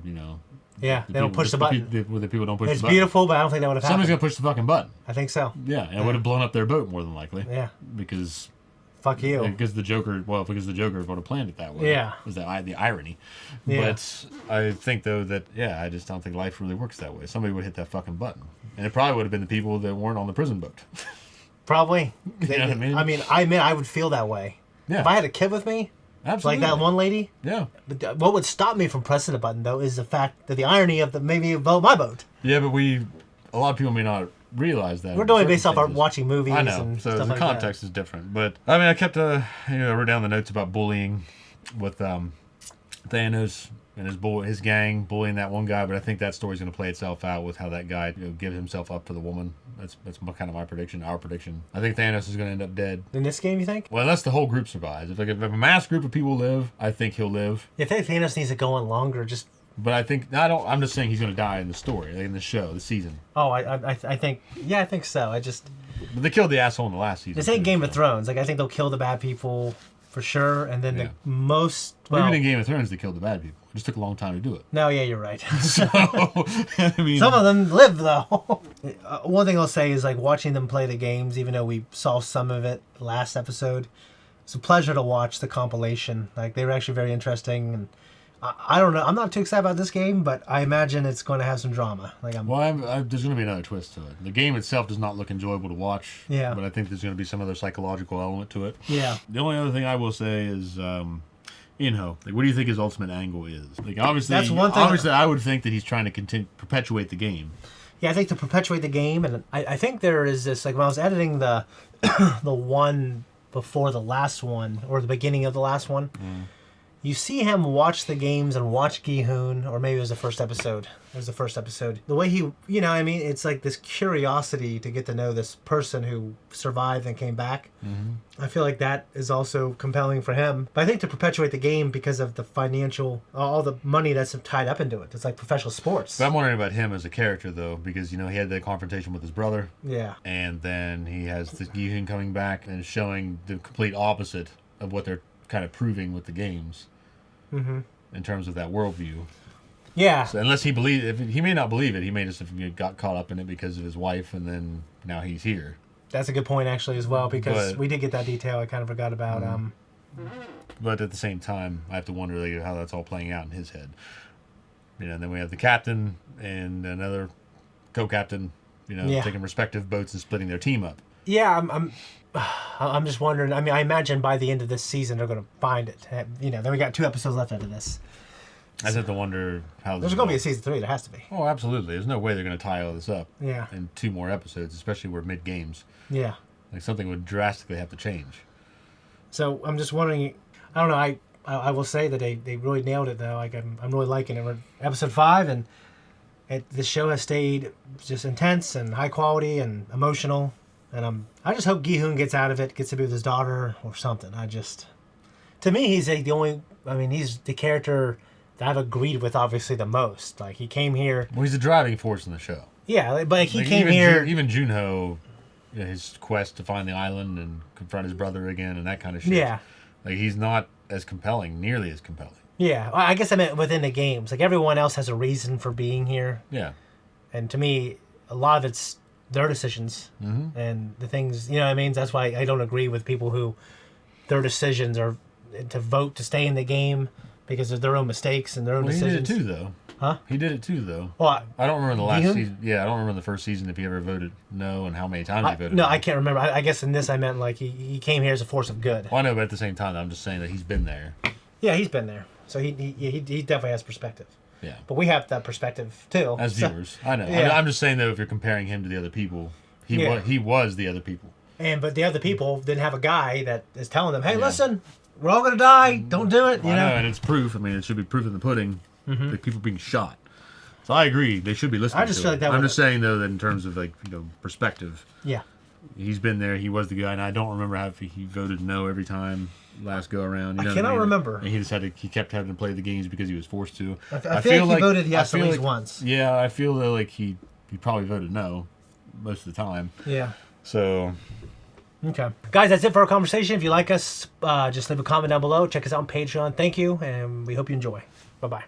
yeah, they don't push the button. Where the people don't push the button. It's beautiful, but I don't think that would have happened. Somebody's going to push the fucking button. I think so. Yeah, and it would have blown up their boat more than likely. Yeah. Because... Fuck you. Because the Joker would have planned it that way. Yeah. Is that the irony. Yeah. But I think, though, that, I just don't think life really works that way. Somebody would hit that fucking button. And it probably would have been the people that weren't on the prison boat. Probably. You know what I mean? I would feel that way. Yeah. If I had a kid with me, absolutely, like that one lady. Yeah. But what would stop me from pressing the button, though, is the fact that the irony of maybe vote my boat. Yeah, but a lot of people may not realize that. We're doing it based off our watching movies. I know, and so stuff the like context is different. But I kept I wrote down the notes about bullying with Thanos and his gang bullying that one guy. But I think that story's going to play itself out with how that guy gives himself up for the woman. That's kind of my prediction. Our prediction. I think Thanos is going to end up dead in this game. You think? Well, unless the whole group survives. If a mass group of people live, I think he'll live. I think Thanos needs to go on longer. But I think I'm just saying he's going to die in the story, like in the show, the season. Oh, I think I think so. But they killed the asshole in the last season. This ain't Game of Thrones. I think they'll kill the bad people for sure, and then the most. Well, even in Game of Thrones, they killed the bad people. It just took a long time to do it. No, yeah, you're right. So, some of them live though. One thing I'll say is watching them play the games, even though we saw some of it last episode. It's a pleasure to watch the compilation. They were actually very interesting, and I don't know. I'm not too excited about this game, but I imagine it's going to have some drama. There's going to be another twist to it. The game itself does not look enjoyable to watch. Yeah. But I think there's going to be some other psychological element to it. Yeah. The only other thing I will say is, Inho. What do you think his ultimate angle is? Obviously, that's one thing. Obviously, I would think that he's trying to perpetuate the game. Yeah, I think to perpetuate the game, and I think there is this when I was editing the the one before the last one or the beginning of the last one. You see him watch the games and watch Gi-hun, or maybe it was the first episode. It was the first episode. The way he, it's this curiosity to get to know this person who survived and came back. Mm-hmm. I feel like that is also compelling for him. But I think to perpetuate the game because of the financial, all the money that's tied up into it. It's like professional sports. But I'm wondering about him as a character, though, because, he had that confrontation with his brother. Yeah. And then he has the Gi-hun coming back and showing the complete opposite of what they're kind of proving with the games. Mm-hmm. In terms of that worldview. Yeah. So unless he he may not believe it. He may just have got caught up in it because of his wife, and then now he's here. That's a good point, actually, as well, because we did get that detail. I kind of forgot about. But at the same time, I have to wonder how that's all playing out in his head. And then we have the captain and another co-captain, taking respective boats and splitting their team up. Yeah, I'm just wondering. I imagine by the end of this season they're going to find it. Then we got 2 episodes left after this. I just have to wonder how. There's going to be a season 3. There has to be. Oh, absolutely. There's no way they're going to tie all this up. Yeah. In 2 more episodes, especially we're mid games. Yeah. Something would drastically have to change. So I'm just wondering. I don't know. I will say that they really nailed it though. I'm really liking it. We're episode 5 and the show has stayed just intense and high quality and emotional. And I just hope Gi-hun gets out of it, gets to be with his daughter or something. To me, he's he's the character that I've agreed with obviously the most. He came here. Well, he's the driving force in the show. Yeah, but he came here. Even Junho, his quest to find the island and confront his brother again and that kind of shit. Yeah. He's not as compelling, nearly as compelling. Yeah, I guess I meant within the games. Like everyone else has a reason for being here. Yeah. And to me, a lot of it's their decisions and the things, you know what I mean? That's why I don't agree with people who their decisions are to vote to stay in the game because of their own mistakes and their own decisions. He did it too, though. Huh? He did it too, though. Well, I don't remember the last Gideon? season. Yeah, I don't remember the first season if he ever voted no and how many times he voted no. I can't remember. I guess in this I meant like he came here as a force of good. Well, I know, but at the same time, I'm just saying that he's been there. Yeah, he's been there. So he definitely has perspective. Yeah. But we have that perspective too. As viewers. I know. Yeah. I'm just saying, though, if you're comparing him to the other people, he was the other people. But the other people didn't have a guy that is telling them, hey, listen, we're all going to die. Don't do it. You know? And it's proof. I mean, it should be proof in the pudding. Like people being shot. So I agree. They should be listening I just feel like that I'm just saying, though, that in terms of, perspective. Yeah. He's been there. He was the guy. And I don't remember how he voted no every time last go around. You know I cannot remember. And he kept having to play the games because he was forced to. I feel like he voted yes at least once. Yeah, I feel like he probably voted no most of the time. Yeah. So. Okay. Guys, that's it for our conversation. If you like us, just leave a comment down below. Check us out on Patreon. Thank you, and we hope you enjoy. Bye-bye.